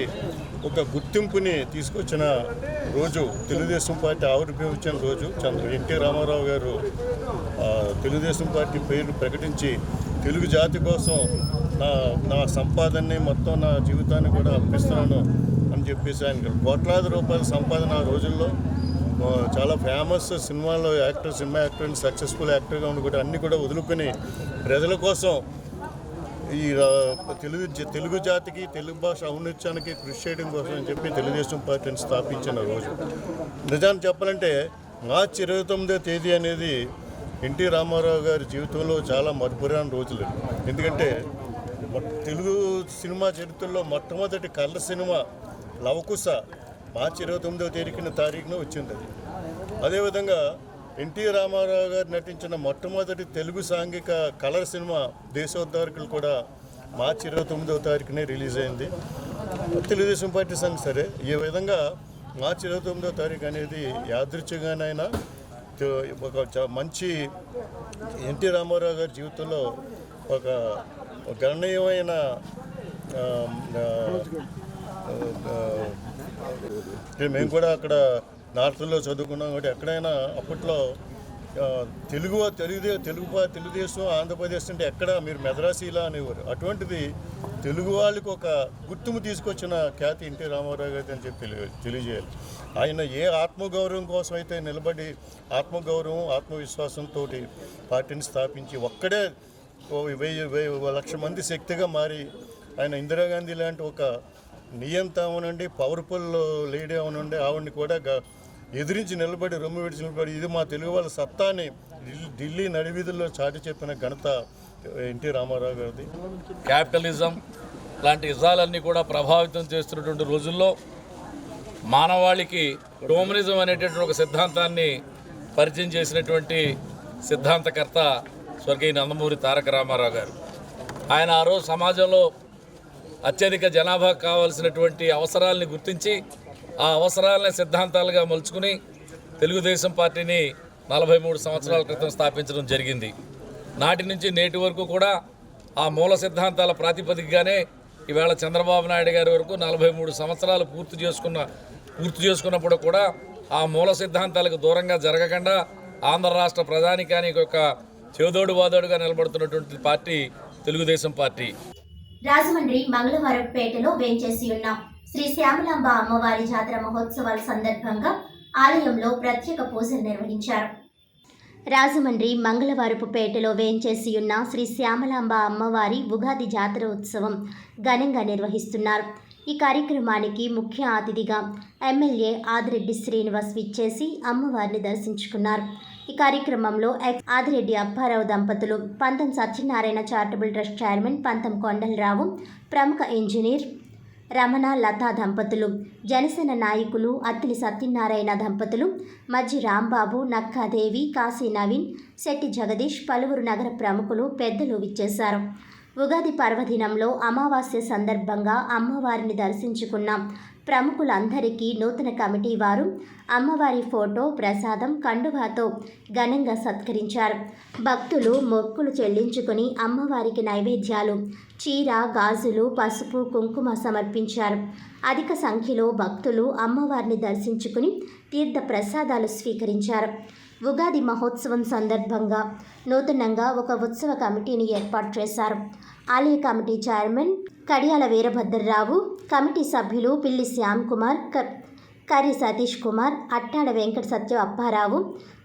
S9: ఒక గుర్తింపుని తీసుకొచ్చిన రోజు, తెలుగుదేశం పార్టీ ఆవిర్భవించిన రోజు. ఎన్టీ రామారావు గారు తెలుగుదేశం పార్టీ పేరు ప్రకటించి తెలుగు జాతి కోసం నా సంపాదనని మొత్తం నా జీవితాన్ని కూడా అర్పిస్తున్నాను అని చెప్పేసి ఆయన కోట్లాది రూపాయల సంపాదన ఆ రోజుల్లో చాలా ఫేమస్ సినిమాలో యాక్టర్, సినిమా యాక్టర్, సక్సెస్ఫుల్ యాక్టర్గా ఉండి కూడా అన్నీ కూడా వదులుకొని ప్రజల కోసం ఈ తెలుగు జాతికి, తెలుగు భాష ఔన్నత్యానికి కృషి చేయడం కోసం అని చెప్పి తెలుగుదేశం పార్టీని స్థాపించిన రోజు. నిజాన్ని చెప్పాలంటే మార్చి 29వ తేదీ అనేది ఎన్టీ రామారావు గారి జీవితంలో చాలా మధురమైన రోజులు. ఎందుకంటే తెలుగు సినిమా చరిత్రలో మొట్టమొదటి కలర్ సినిమా లవకుశ మార్చి 29వ తారీఖున వచ్చింది. అదేవిధంగా ఎన్టీ రామారావు గారు నటించిన మొట్టమొదటి తెలుగు సాంఘిక కలర్ సినిమా దేశోద్ధారకులు కూడా మార్చి 29వ తారీఖునే రిలీజ్ అయింది. తెలుగుదేశం పార్టీ సంఘం సరే. ఈ విధంగా మార్చి 29వ తారీఖు అనేది యాదృచ్ఛికంగానైనా ఒక మంచి ఎన్టీ రామారావు గారి జీవితంలో ఒక గణనీయమైన మేము కూడా అక్కడ నార్త్లో చదువుకున్నాం కాబట్టి ఎక్కడైనా అప్పట్లో తెలుగుదేశం ఆంధ్రప్రదేశ్ అంటే ఎక్కడ మీరు మెద్రాసీలా అనేవారు. అటువంటిది తెలుగు వాళ్ళకి ఒక గుర్తుము తీసుకొచ్చిన ఖ్యాతి ఎన్టీ రామారావు గారి అని చెప్పి తెలియజేయాలి. ఆయన ఏ ఆత్మగౌరవం కోసం అయితే నిలబడి ఆత్మగౌరవం, ఆత్మవిశ్వాసంతో పార్టీని స్థాపించి ఒక్కడే 1,000 లక్ష మంది శక్తిగా మారి ఆయన ఇందిరాగాంధీ లాంటి ఒక నియంత అవనండి, పవర్ఫుల్ లేడీ అవనండి, ఆవిడని కూడా ఎదిరించి నిలబడి, రొమ్ము విడిచి నిలబడి ఇది మా తెలుగు వాళ్ళ సత్తాని ఢిల్లీ నడివీధుల్లో చాటి చెప్పిన ఘనత ఎన్టీ రామారావు గారిది.
S10: క్యాపిటలిజం లాంటి ఇజాలన్నీ కూడా ప్రభావితం చేస్తున్నటువంటి రోజుల్లో మానవాళికి హ్యూమనిజం అనేటటువంటి ఒక సిద్ధాంతాన్ని పరిచయం చేసినటువంటి సిద్ధాంతకర్త స్వర్గీయ నందమూరి తారక రామారావు గారు. ఆయన ఆ రోజు సమాజంలో అత్యధిక జనాభా కావాల్సినటువంటి అవసరాలని గుర్తించి ఆ అవసరాలని సిద్ధాంతాలుగా మలుచుకుని తెలుగుదేశం పార్టీని 43 సంవత్సరాల క్రితం స్థాపించడం జరిగింది. నాటి నుంచి నేటి వరకు కూడా ఆ మూల సిద్ధాంతాల ప్రాతిపదికగానే ఈవేళ చంద్రబాబు నాయుడు గారి వరకు 43 సంవత్సరాలు పూర్తి చేసుకున్నప్పుడు కూడా ఆ మూల సిద్ధాంతాలకు దూరంగా జరగకుండా ఆంధ్ర రాష్ట్ర ప్రధానికానికి ఒక చేదోడు వాదోడుగా నిలబడుతున్నటువంటి పార్టీ తెలుగుదేశం పార్టీ.
S1: రాజమండ్రి మంగళవారపేటలో వేంచేసి ఉన్న శ్రీ శ్యామలాంబ అమ్మవారి జాతర మహోత్సవాల సందర్భంగా ఆలయంలో ప్రత్యేక పూజలు నిర్వహించారు. రాజమండ్రి మంగళవారపుపేటలో వేంచేసి ఉన్న శ్రీ శ్యామలాంబ అమ్మవారి ఉగాది జాతర ఉత్సవం ఘనంగా నిర్వహిస్తున్నారు. ఈ కార్యక్రమానికి ముఖ్య అతిథిగా ఎమ్మెల్యే ఆదిరెడ్డి శ్రీనివాస్ విచ్చేసి అమ్మవారిని దర్శించుకున్నారు. ఈ కార్యక్రమంలో ఆదిరెడ్డి అప్పారావు దంపతులు, పంతం సత్యనారాయణ చారిటబుల్ ట్రస్ట్ చైర్మన్ పంతం కొండలరావు, ప్రముఖ ఇంజనీర్ రమణ లతా దంపతులు, జనసేన నాయకులు అత్తిలి సత్యనారాయణ దంపతులు, మజ్జి రాంబాబు, నక్కాదేవి, కాశీ నవీన్, శెట్టి జగదీష్, పలువురు నగర ప్రముఖులు, పెద్దలు విచ్చేశారు. ఉగాది పర్వదినంలో అమావాస్య సందర్భంగా అమ్మవారిని దర్శించుకున్న ప్రముఖులందరికీ నూతన కమిటీ వారు అమ్మవారి ఫోటో, ప్రసాదం, కండువాతో ఘనంగా సత్కరించారు. భక్తులు మొక్కులు చెల్లించుకుని అమ్మవారికి నైవేద్యాలు, చీర, గాజులు, పసుపు, కుంకుమ సమర్పించారు. అధిక సంఖ్యలో భక్తులు అమ్మవారిని దర్శించుకుని తీర్థ ప్రసాదాలు స్వీకరించారు. ఉగాది మహోత్సవం సందర్భంగా నూతనంగా ఒక ఉత్సవ కమిటీని ఏర్పాటు చేశారు. ఆలయ కమిటీ చైర్మన్ కడియాల వీరభద్రరావు, కమిటీ సభ్యులు పిల్లి శ్యామ్ కుమార్, కర్రి సతీష్ కుమార్, అట్టాడ వెంకట సత్య అప్పారావు,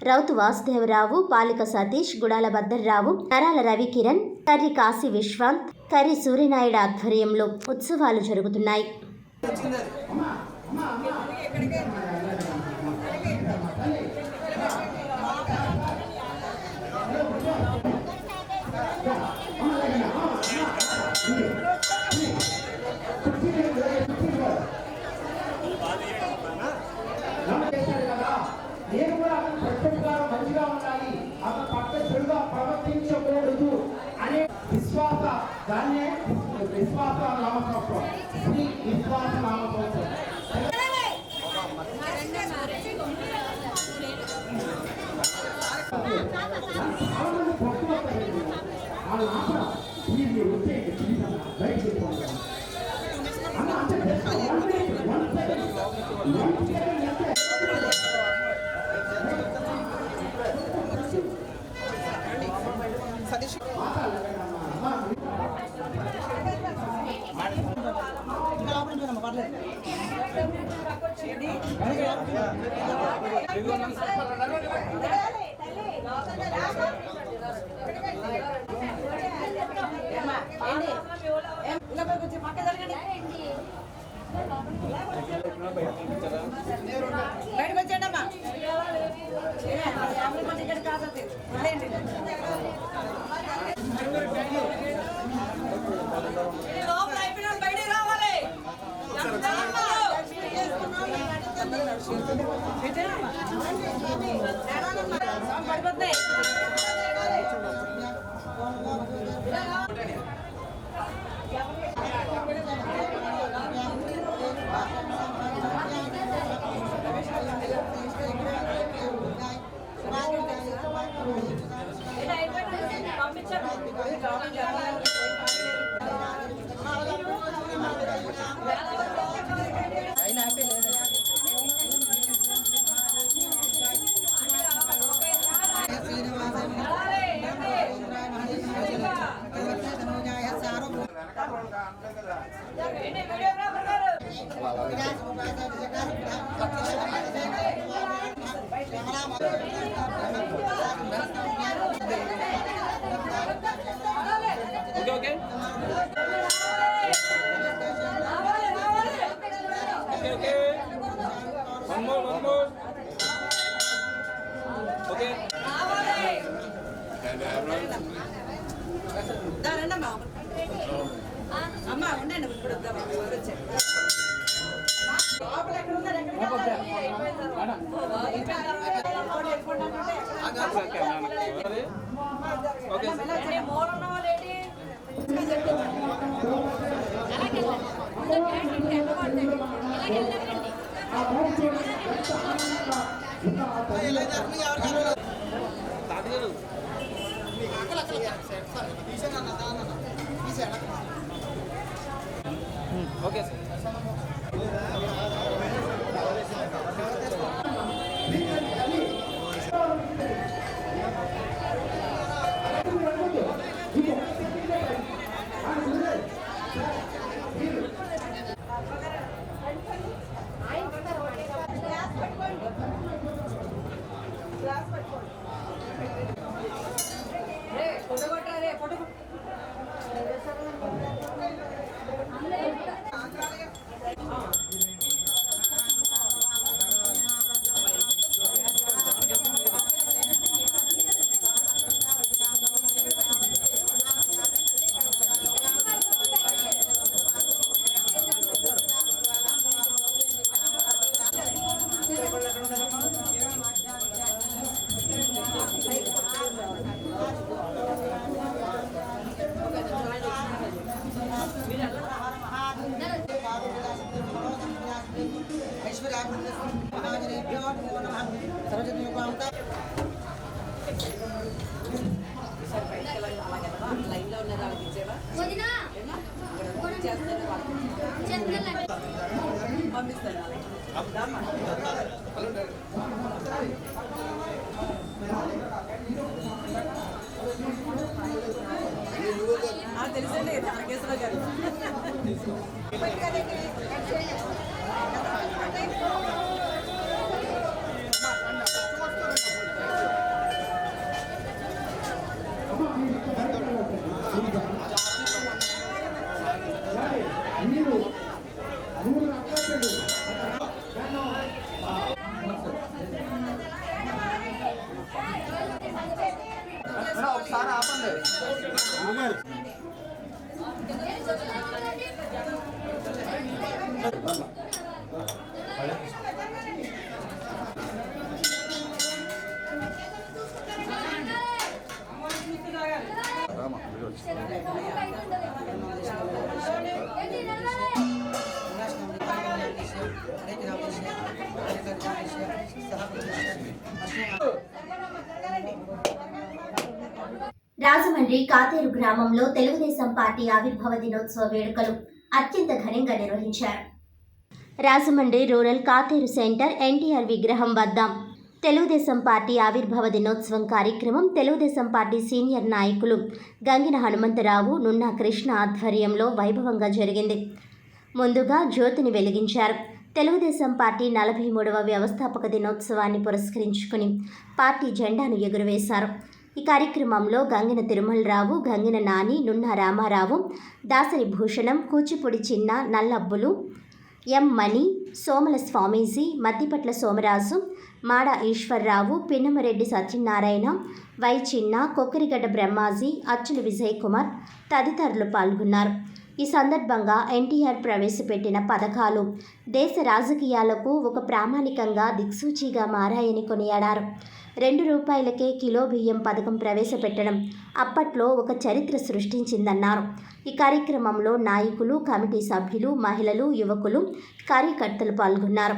S1: రౌతు వాసుదేవరావు, పాలిక సతీష్, గుడాల భద్రరావు, నరాల రవికిరణ్, కర్రి కాశీ విశ్వాంత్, కర్రి సూర్యనాయుడు ఆధ్వర్యంలో ఉత్సవాలు జరుగుతున్నాయి.
S11: నేను కూడా ప్రత్యేకంగా మంచిగా ఉండాలి, అతను పట్ల చెడుగా ప్రవర్తించకూడదు అనే విశ్వాస, దాన్నే విశ్వాస నామకత్వం, శ్రీ విశ్వాస నామకత్వం.
S12: బయటకు వచ్చేటమ్మా బయట రావాలి. పడిపోతాయి. అమ్మా ఉండండి ఇప్పుడు
S5: ఓకే సార్.
S12: తెలుసండి నాగేశ్వర గారు.
S6: ఒకసారి ఆపండి.
S1: రాజమండ్రి కాతేరు గ్రామంలో తెలుగుదేశం పార్టీ ఆవిర్భావ దినోత్సవ వేడుకలు అత్యంత ఘనంగా నిర్వహించారు. రాజమండ్రి రూరల్ కాతేరు సెంటర్ ఎన్టీఆర్ విగ్రహం వద్ద తెలుగుదేశం పార్టీ ఆవిర్భావ దినోత్సవం కార్యక్రమం తెలుగుదేశం పార్టీ సీనియర్ నాయకులు గంగిన హనుమంతరావు, నున్నా కృష్ణ ఆధ్వర్యంలో వైభవంగా జరిగింది. ముందుగా జ్యోతిని వెలిగించారు. తెలుగుదేశం పార్టీ 43వ వ్యవస్థాపక దినోత్సవాన్ని పురస్కరించుకుని పార్టీ జెండాను ఎగురవేశారు. ఈ కార్యక్రమంలో గంగిన తిరుమలరావు, గంగిన నాని, నున్నా రామారావు, దాసరి భూషణం, కూచిపూడి చిన్న, నల్లబ్బులు, ఎం మణి, సోమల స్వామీజీ, మద్దిపట్ల సోమరాజు, మాడ ఈశ్వర్రావు, పిన్నమరెడ్డి సత్యనారాయణ, వై చిన్న, కొక్కరిగడ్డ బ్రహ్మాజీ, అచ్చుల విజయ్ కుమార్ తదితరులు పాల్గొన్నారు. ఈ సందర్భంగా ఎన్టీఆర్ ప్రవేశపెట్టిన పథకాలు దేశ రాజకీయాలకు ఒక ప్రామాణికంగా దిక్సూచిగా మారాయని కొనియాడారు. 2 రూపాయలకే కిలో బియ్యం పథకం ప్రవేశపెట్టడం అప్పట్లో ఒక చరిత్ర సృష్టించిందన్నారు. ఈ కార్యక్రమంలో నాయకులు, కమిటీ సభ్యులు, మహిళలు, యువకులు, కార్యకర్తలు పాల్గొన్నారు.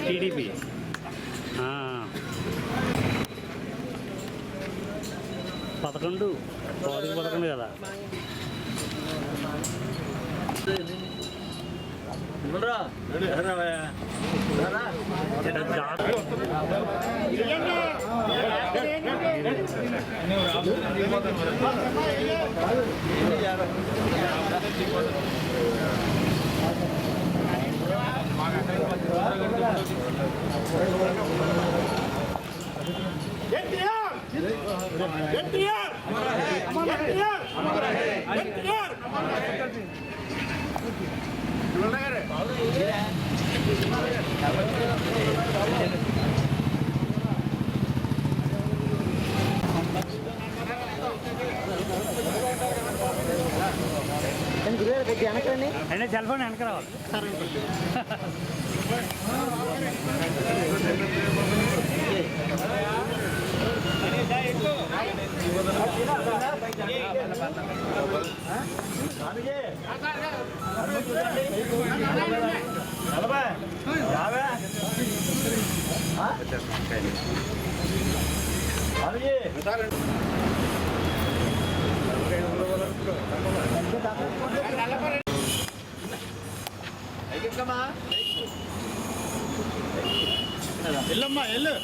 S13: టీడీపీ పదకొండు కదా. మళ్ళీ సెల్ ఫోన్ వెనక రావాలి.
S9: ఎల్లమ్మా ఎల్లు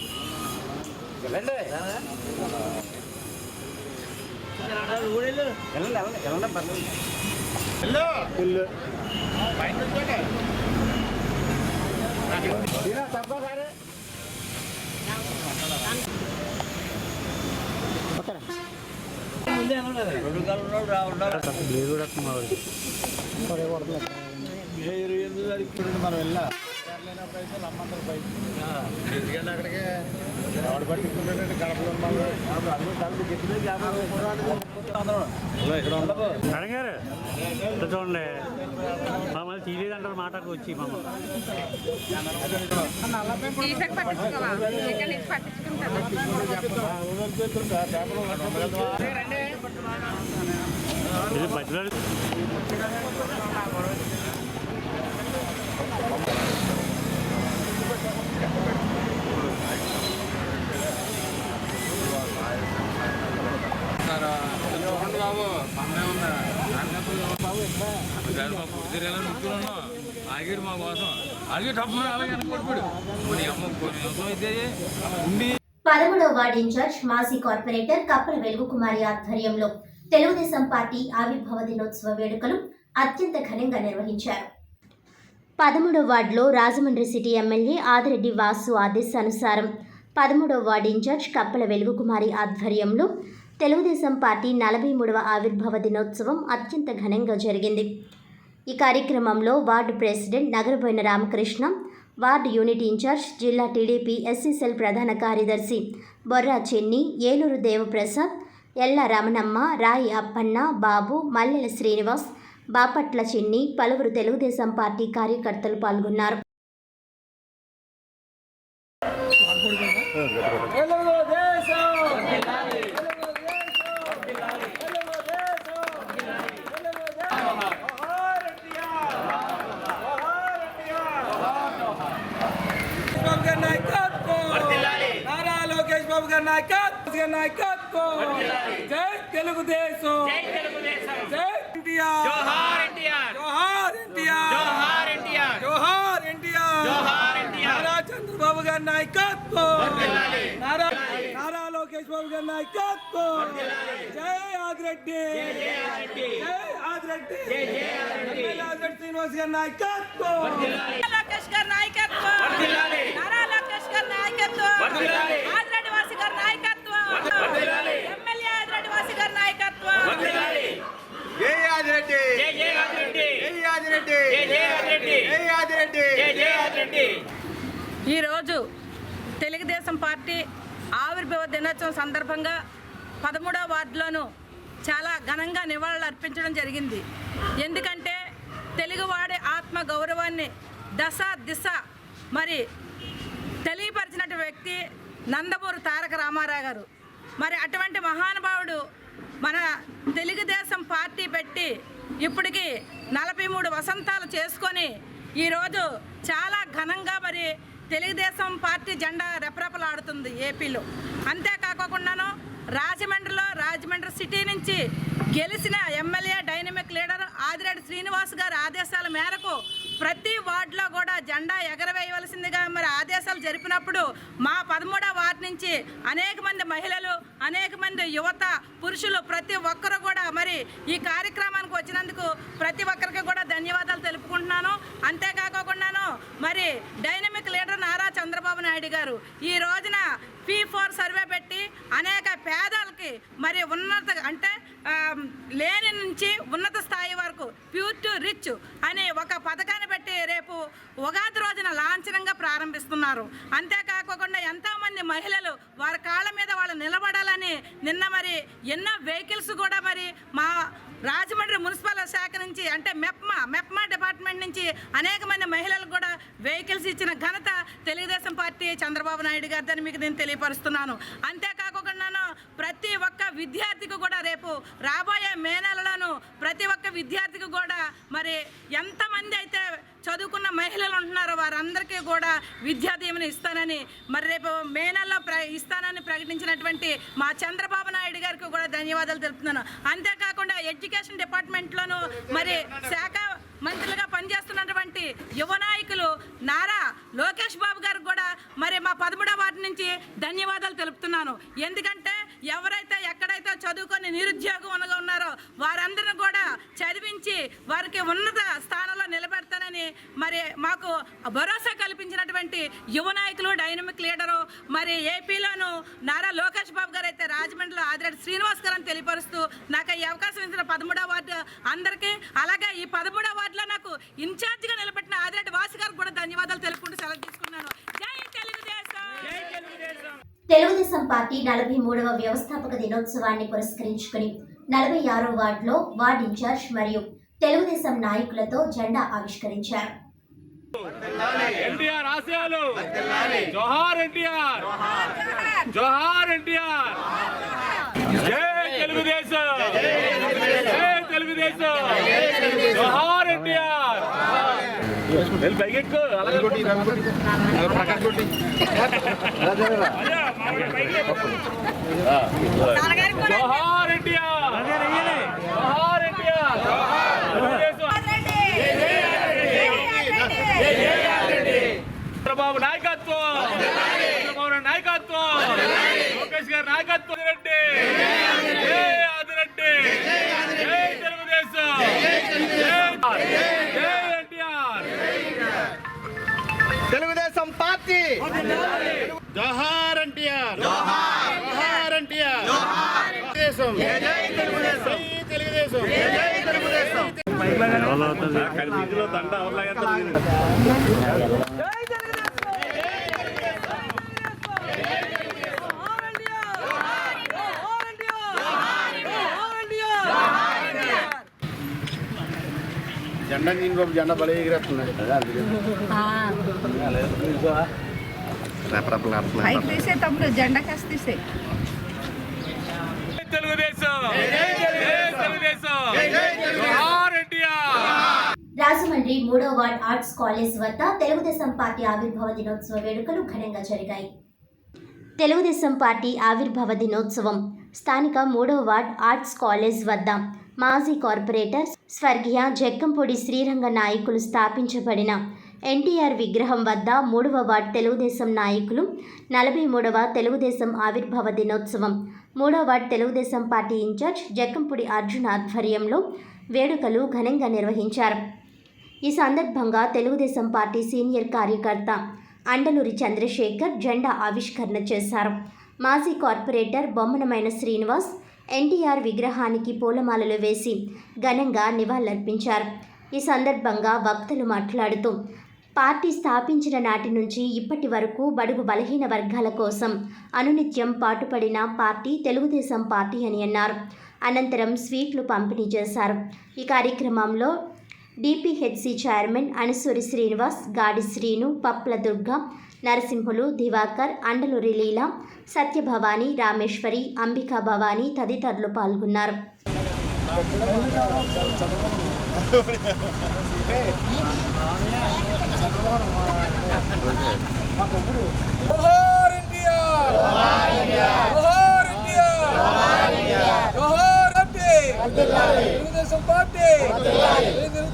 S9: మనం వెళ్ళా అక్కడికి ఎవడు పట్టించుకుంటే కడపలో
S13: అడిగారు చూడండి మమ్మల్ని తీయలేదంటారు మాటకు వచ్చి ఇది మధ్యలో
S10: చూడండి బాబు పండే ఉందా ఆగిడు మా కోసం ఆగి డబ్బు అలాగే అనుకోడు కొన్ని అమ్మ కొన్ని అయితే ఉండి
S1: 11వ వార్డు ఇన్ఛార్జ్ మాజీ కార్పొరేటర్ కప్పల వెలుగుకుమారి ఆధ్వర్యంలో తెలుగుదేశం పార్టీ ఆవిర్భావ దినోత్సవ వేడుకలు అత్యంత ఘనంగా నిర్వహించారు. 13వ వార్డులో రాజమండ్రి సిటీ ఎమ్మెల్యే ఆదిరెడ్డి వాసు ఆదేశానుసారం 13వ వార్డు ఇన్ఛార్జ్ కప్పల వెలుగుకుమారి ఆధ్వర్యంలో తెలుగుదేశం పార్టీ 43వ ఆవిర్భావ దినోత్సవం అత్యంత ఘనంగా జరిగింది. ఈ కార్యక్రమంలో ward president Nagaraboina Ramakrishna, ward unit incharge, జిల్లా టీడీపీ ఎస్సీ సెల్ ప్రధాన కార్యదర్శి బొర్రా చెన్ని, ఏలూరు దేవప్రసాద్, ఎల్ల రమణమ్మ, రాయి అప్పన్న, బాబు, మల్లెల శ్రీనివాస్, బాపట్ల చిన్ని, పలువురు తెలుగుదేశం పార్టీ కార్యకర్తలు పాల్గొన్నారు.
S7: నాయకత్వం జై తెలుగుదేశం జై ఎన్టీఆర్ జోహార్ ఎన్టీఆర్ జోహార్ ఎన్టీఆర్ జోహార్ ఎన్టీఆర్ జోహార్ ఎన్టీఆర్ జోహార్ ఎన్టీఆర్ నారా చంద్రబాబు గారి నాయకత్వం నారా లోకేష్ బాబు గారి నాయకత్వం జై ఆదిరెడ్డి జై ఆదిరెడ్డి ఆదిరెడ్డి శ్రీనివాస్ గారి నాయకత్వం లోకేష్ గారి నాయకత్వం నారా లోకేష్ గారి నాయకత్వం ఆదిరెడ్డి వాసి గారి నాయకత్వం ఎమ్మెల్యే ఆదిరెడ్డి వాసి గారి నాయకత్వం జై ఆదిరెడ్డి జై ఆదిరెడ్డి జై ఆదిరెడ్డి జై ఆదిరెడ్డి జై ఆదిరెడ్డి జై ఆదిరెడ్డి.
S12: ఈరోజు తెలుగుదేశం పార్టీ ఆవిర్భావ దినోత్సవం సందర్భంగా 13వ వార్డులోనూ చాలా ఘనంగా నివాళులు అర్పించడం జరిగింది. ఎందుకంటే తెలుగువాడి ఆత్మ గౌరవాన్ని దశ దిశ మరి తెలియపరిచినటువంటి వ్యక్తి నందమూరి తారక రామారావు గారు. మరి అటువంటి మహానుభావుడు మన తెలుగుదేశం పార్టీ పెట్టి ఇప్పటికి 43 వసంతాలు చేసుకొని ఈరోజు చాలా ఘనంగా మరి తెలుగుదేశం పార్టీ జెండా రెపరెపలాడుతుంది ఏపీలో. అంతేకాకుండాను రాజమండ్రి సిటీ నుంచి గెలిచిన MLA dynamic leader Adireddy Srinivas గారి ఆదేశాల మేరకు ప్రతి వార్డులో కూడా జెండా ఎగరవేయవలసిందిగా మరి ఆదేశాలు జరిపినప్పుడు మా 13వ వార్డు నుంచి అనేక మంది మహిళలు, అనేక మంది యువత, పురుషులు ప్రతి ఒక్కరు కూడా మరి ఈ కార్యక్రమానికి వచ్చినందుకు ప్రతి ఒక్కరికి కూడా ధన్యవాదాలు తెలుపుకుంటున్నాను. అంతేకాకుండాను మరి డైనమిక్ లీడర్ నారా చంద్రబాబు నాయుడు గారు ఈ రోజున P4 సర్వే పెట్టి అనేక పేదలకి మరి ఉన్నత అంటే లేని నుంచి ఉన్నత స్థాయి వరకు ప్యూర్ టు రిచ్ అనే ఒక పథకాన్ని పెట్టి రేపు ఉగాది రోజున లాంఛనంగా ప్రారంభిస్తున్నారు. అంతేకాకుండా ఎంతోమంది మహిళలు వారి కాళ్ళ మీద వాళ్ళు నిలబడాలని నిన్న మరి ఎన్నో వెహికల్స్ కూడా మరి మా రాజమండ్రి మున్సిపల్ శాఖ నుంచి అంటే మెప్మా డిపార్ట్మెంట్ నుంచి అనేక మంది మహిళలకు కూడా వెహికల్స్ ఇచ్చిన ఘనత తెలుగుదేశం పార్టీ చంద్రబాబు నాయుడు గారిని మీకు నేను తెలియపరుస్తున్నాను. అంతేకాకుండా ప్రతి ఒక్క విద్యార్థికి కూడా రేపు రాబోయే మే నెలలోనూ ప్రతి ఒక్క విద్యార్థికి కూడా మరి ఎంతమంది అయితే చదువుకున్న మహిళలు ఉంటున్నారో వారందరికీ కూడా విద్యా దీవెన ఇస్తానని మరి రేపు మే నెలలో ఇస్తానని ప్రకటించినటువంటి మా చంద్రబాబు నాయుడు గారికి కూడా ధన్యవాదాలు తెలుపుతున్నాను. అంతేకాకుండా ఎడ్యుకేషన్ డిపార్ట్మెంట్లోనూ మరి శాఖ మంత్రులుగా పనిచేస్తున్నటువంటి యువ నాయకులు నారా లోకేష్ బాబు గారికి కూడా మరి మా 13వ వార్డు నుంచి ధన్యవాదాలు తెలుపుతున్నాను. ఎందుకంటే ఎవరైతే ఎక్కడైతే చదువుకొని నిరుద్యోగం ఉన్నారో వారందరిని కూడా చదివించి వారికి ఉన్నత స్థానంలో నిలబెడతానని మరి మాకు భరోసా కల్పించినటువంటి యువ నాయకులు డైనమిక్ లీడరు మరి ఏపీలోను నారా లోకేష్ బాబు గారు అయితే రాజమండ్రిలో ఆదిరెడ్డి శ్రీనివాస్ గారు అని తెలియపరుస్తూ నాకు ఈ అవకాశం ఇచ్చిన 13వ వార్డు అందరికీ అలాగే ఈ 13వ వార్డులో నాకు ఇన్ఛార్జిగా నిలబెట్టిన ఆదిరెడ్డి వాసు గారికి కూడా ధన్యవాదాలు తెలుపుకుంటూ సెలవు తీసుకున్నాను. జై తెలుగుదేశం.
S1: తెలుగుదేశం పార్టీ 43వ వ్యవస్థాపక దినోత్సవాన్ని పురస్కరించుకుని 46వ వార్డులో వార్డు ఇన్ఛార్జ్ మరియు తెలుగుదేశం నాయకులతో జెండా ఆవిష్కరించారు.
S7: ఎన్టీఆర్ ఆశయాలు జోహార్ ఎన్టీఆర్, జోహార్ ఎన్టీఆర్. జై తెలుగుదేశం, జై తెలుగుదేశం, జోహార్ ఎన్టీఆర్. పైకెక్కు జోహార్ ఎన్టీఆర్, జోహార్ ఎన్టీఆర్. చంద్రబాబు నాయకత్వం, చంద్రబాబు నాయకత్వం, లోకేష్ గారి నాయకత్వం. ఆదిరెడ్డి, జై ఆదిరెడ్డి, జై తెలుగుదేశం, జై ఎన్టీఆర్.
S11: తెలుగుదేశం పార్టీ జోహార్ ఎన్టీఆర్, జోహార్ ఎన్టీఆర్. తెలుగుదేశం, జై తెలుగుదేశం, జై తెలుగుదేశం, జై తెలుగుదేశం. దండ జెండా నేను బాబు జెండా బలి ఎగిరేస్తున్నాడు
S12: తీసే తమ్ముడు జెండా కాస్త తీసే.
S7: తెలుగుదేశం, తెలుగుదేశం, జోహార్ ఎన్టీఆర్.
S1: రాజమండ్రి 3వ వార్డ్ ఆర్ట్స్ కాలేజ్ వద్ద తెలుగుదేశం పార్టీ ఆవిర్భావ దినోత్సవ వేడుకలు ఘనంగా జరిగాయి. తెలుగుదేశం పార్టీ ఆవిర్భావ దినోత్సవం స్థానిక 3వ వార్డ్ ఆర్ట్స్ కాలేజ్ వద్ద మాజీ కార్పొరేటర్ స్వర్గీయ జక్కంపూడి శ్రీరంగ నాయకులు స్థాపించబడిన ఎన్టీఆర్ విగ్రహం వద్ద 3వ వార్డ్ తెలుగుదేశం నాయకులు 43వ తెలుగుదేశం ఆవిర్భావ దినోత్సవం 3వ ward Telugu Desam party incharge Jakkampudi Arjun ఆధ్వర్యంలో వేడుకలు ఘనంగా నిర్వహించారు. ఈ సందర్భంగా తెలుగుదేశం పార్టీ సీనియర్ కార్యకర్త అండలూరి చంద్రశేఖర్ జెండా ఆవిష్కరణ చేశారు. మాజీ కార్పొరేటర్ బొమ్మనమైన శ్రీనివాస్ ఎన్టీఆర్ విగ్రహానికి పూలమాలలు వేసి ఘనంగా నివాళులర్పించారు. ఈ సందర్భంగా వక్తలు మాట్లాడుతూ పార్టీ స్థాపించిన నాటి నుంచి ఇప్పటి వరకు బడుగు బలహీన వర్గాల కోసం అనునిత్యం పాటుపడిన పార్టీ తెలుగుదేశం పార్టీ అని అన్నారు. అనంతరం స్వీట్లు పంపిణీ చేశారు. ఈ కార్యక్రమంలో డిపిహెచ్సి చైర్మన్ అనసూరి శ్రీనివాస్, గాడి శ్రీను, పప్ల దుర్గా, నరసింహులు, దివాకర్, అండలూరి లీలా, సత్యభవాని, రామేశ్వరి, అంబికా భవాని తదితరులు పాల్గొన్నారు.
S11: తెలుగుదేశం పార్టీ,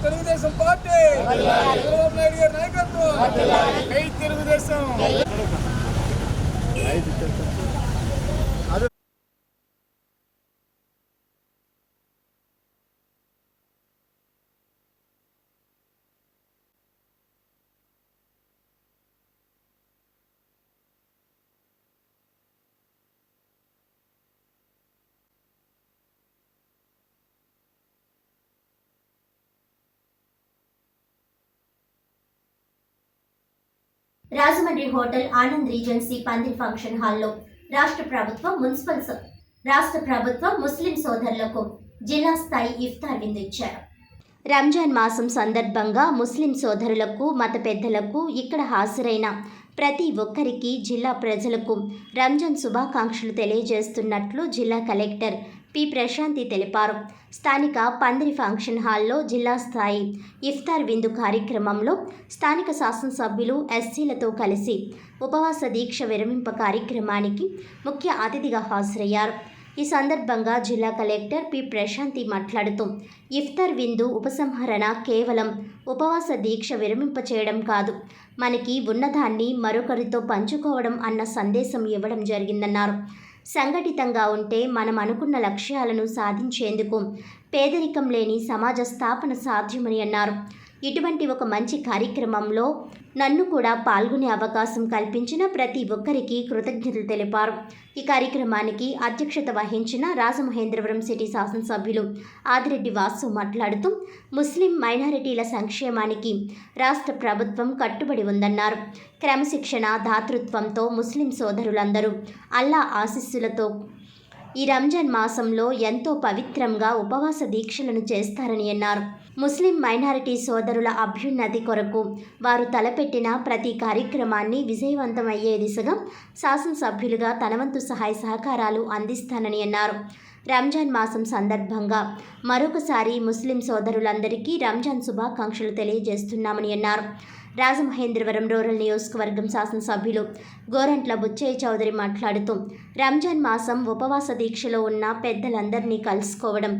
S11: తెలుగుదేశం పార్టీ, చంద్రబాబు నాయుడు గారి నాయకత్వం, జై తెలుగుదేశం.
S1: రాజమండ్రి హోటల్ ఆనంద్ రీజెన్సీ పందిరి ఫంక్షన్ హాల్లో రాష్ట్ర ప్రభుత్వం ముస్లిం సోదరులకు జిల్లా స్థాయి ఇఫ్తార్ విందు ఇచ్చారు. రంజాన్ మాసం సందర్భంగా ముస్లిం సోదరులకు, మత పెద్దలకు, ఇక్కడ హాజరైన ప్రతి ఒక్కరికి జిల్లా ప్రజలకు రంజాన్ శుభాకాంక్షలు తెలియజేస్తున్నట్లు జిల్లా కలెక్టర్ పి. ప్రశాంతి తెలిపారు. స్థానిక పందిరి ఫంక్షన్ హాల్లో జిల్లా స్థాయి ఇఫ్తార్ విందు కార్యక్రమంలో స్థానిక శాసనసభ్యులు ఎస్సీలతో కలిసి ఉపవాస దీక్ష విరమింప కార్యక్రమానికి ముఖ్య అతిథిగా హాజరయ్యారు. ఈ సందర్భంగా జిల్లా కలెక్టర్ పి. ప్రశాంతి మాట్లాడుతూ ఇఫ్తార్ విందు ఉపసంహరణ కేవలం ఉపవాస దీక్ష విరమింప చేయడం కాదు, మనకి ఉన్నదాన్ని మరొకరితో పంచుకోవడం అన్న సందేశం ఇవ్వడం జరిగిందన్నారు. సంఘటితంగా ఉంటే మనం అనుకున్న లక్ష్యాలను సాధించేందుకు పేదరికం లేని సమాజ స్థాపన సాధ్యమని అన్నారు. ఇటువంటి ఒక మంచి కార్యక్రమంలో నన్ను కూడా పాల్గొనే అవకాశం కల్పించిన ప్రతి ఒక్కరికి కృతజ్ఞతలు తెలిపారు. ఈ కార్యక్రమానికి అధ్యక్షత వహించిన రాజమహేంద్రవరం సిటీ శాసనసభ్యులు ఆదిరెడ్డి వాసు మాట్లాడుతూ ముస్లిం మైనారిటీల సంక్షేమానికి రాష్ట్ర ప్రభుత్వం కట్టుబడి ఉందన్నారు. క్రమశిక్షణ, దాతృత్వంతో ముస్లిం సోదరులందరూ అల్లా ఆశీస్సులతో ఈ రంజాన్ మాసంలో ఎంతో పవిత్రంగా ఉపవాస దీక్షలను చేస్తారని అన్నారు. ముస్లిం మైనారిటీ సోదరుల అభ్యున్నతి కొరకు వారు తలపెట్టిన ప్రతి కార్యక్రమాన్ని విజయవంతమయ్యే దిశగా శాసనసభ్యులుగా తనవంతు సహాయ సహకారాలు అందిస్తానని అన్నారు. రంజాన్ మాసం సందర్భంగా మరొకసారి ముస్లిం సోదరులందరికీ రంజాన్ శుభాకాంక్షలు తెలియజేస్తున్నామని అన్నారు. రాజమహేంద్రవరం రూరల్ నియోజకవర్గం శాసనసభ్యులు గోరంట్ల బుచ్చయ్య చౌదరి మాట్లాడుతూ రంజాన్ మాసం ఉపవాస దీక్షలో ఉన్న పెద్దలందరినీ కలుసుకోవడం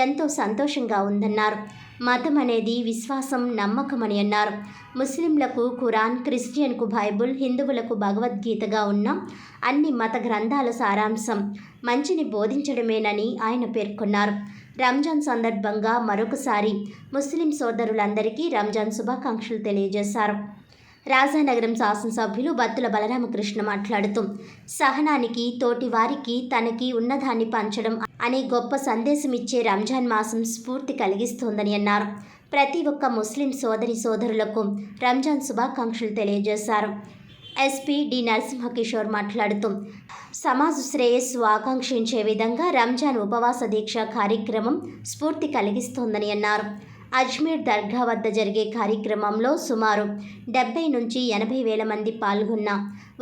S1: ఎంతో సంతోషంగా ఉందన్నారు. మతం అనేది విశ్వాసం, నమ్మకమని అన్నారు. ముస్లింలకు ఖురాన్, క్రిస్టియన్కు బైబుల్, హిందువులకు భగవద్గీతగా ఉన్న అన్ని మత గ్రంథాల సారాంశం మంచిని బోధించడమేనని ఆయన పేర్కొన్నారు. రంజాన్ సందర్భంగా మరొకసారి ముస్లిం సోదరులందరికీ రంజాన్ శుభాకాంక్షలు తెలియజేశారు. రాజానగరం శాసనసభ్యులు బత్తుల బలరామకృష్ణ మాట్లాడుతూ సహనానికి, తోటి వారికి తనకి ఉన్నదాన్ని పంచడం అనే గొప్ప సందేశం ఇచ్చే రంజాన్ మాసం స్ఫూర్తి కలిగిస్తోందని అన్నారు. ప్రతి ఒక్క ముస్లిం సోదరులకు రంజాన్ శుభాకాంక్షలు తెలియజేశారు. ఎస్పీ డి నరసింహకిషోర్ మాట్లాడుతూ సమాజ శ్రేయస్సు ఆకాంక్షించే విధంగా రంజాన్ ఉపవాస దీక్ష కార్యక్రమం స్ఫూర్తి కలిగిస్తోందని అన్నారు. అజ్మీర్ దర్గా వద్ద జరిగే కార్యక్రమంలో సుమారు 70 నుంచి 80 వేల మంది పాల్గొన్న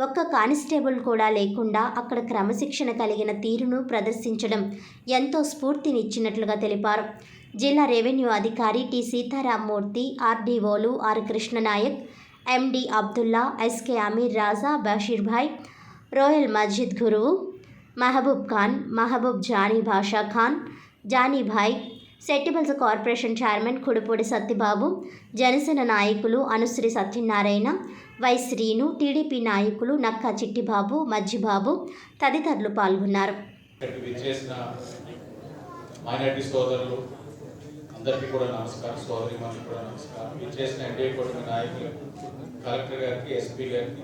S1: ఒక్క కానిస్టేబుల్ కూడా లేకుండా అక్కడ క్రమశిక్షణ కలిగిన తీరును ప్రదర్శించడం ఎంతో స్ఫూర్తినిచ్చినట్లుగా తెలిపారు. జిల్లా రెవెన్యూ అధికారి టి సీతారామమూర్తి, ఆర్డీఓలు R Krishna Naik, MD Abdullah, SK Ameer Raja, Basheer Bhai, Royal Masjid గురువు మహబూబ్ ఖాన్, మహబూబ్ జానీ భాషా ఖాన్, జానీభాయ్, సెట్టిబల్స కార్పొరేషన్ చైర్మన్ కుడుపూడి సత్యబాబు, జనసేన నాయకులు అనుశ్రీ సత్యనారాయణ, వై శ్రీను, టీడీపీ నాయకులు నక్కా చిట్టిబాబు, మజ్జిబాబు తదితరులు పాల్గొన్నారు.
S14: మైనారిటీ సోదరులు అందరికీ కూడా నమస్కారం, సోదరిమణులకు కూడా నమస్కారం. విచ్చేసిన ఎన్డీఏ కూటమి నాయకులు, కలెక్టర్ గారికి, ఎస్పీ గారికి,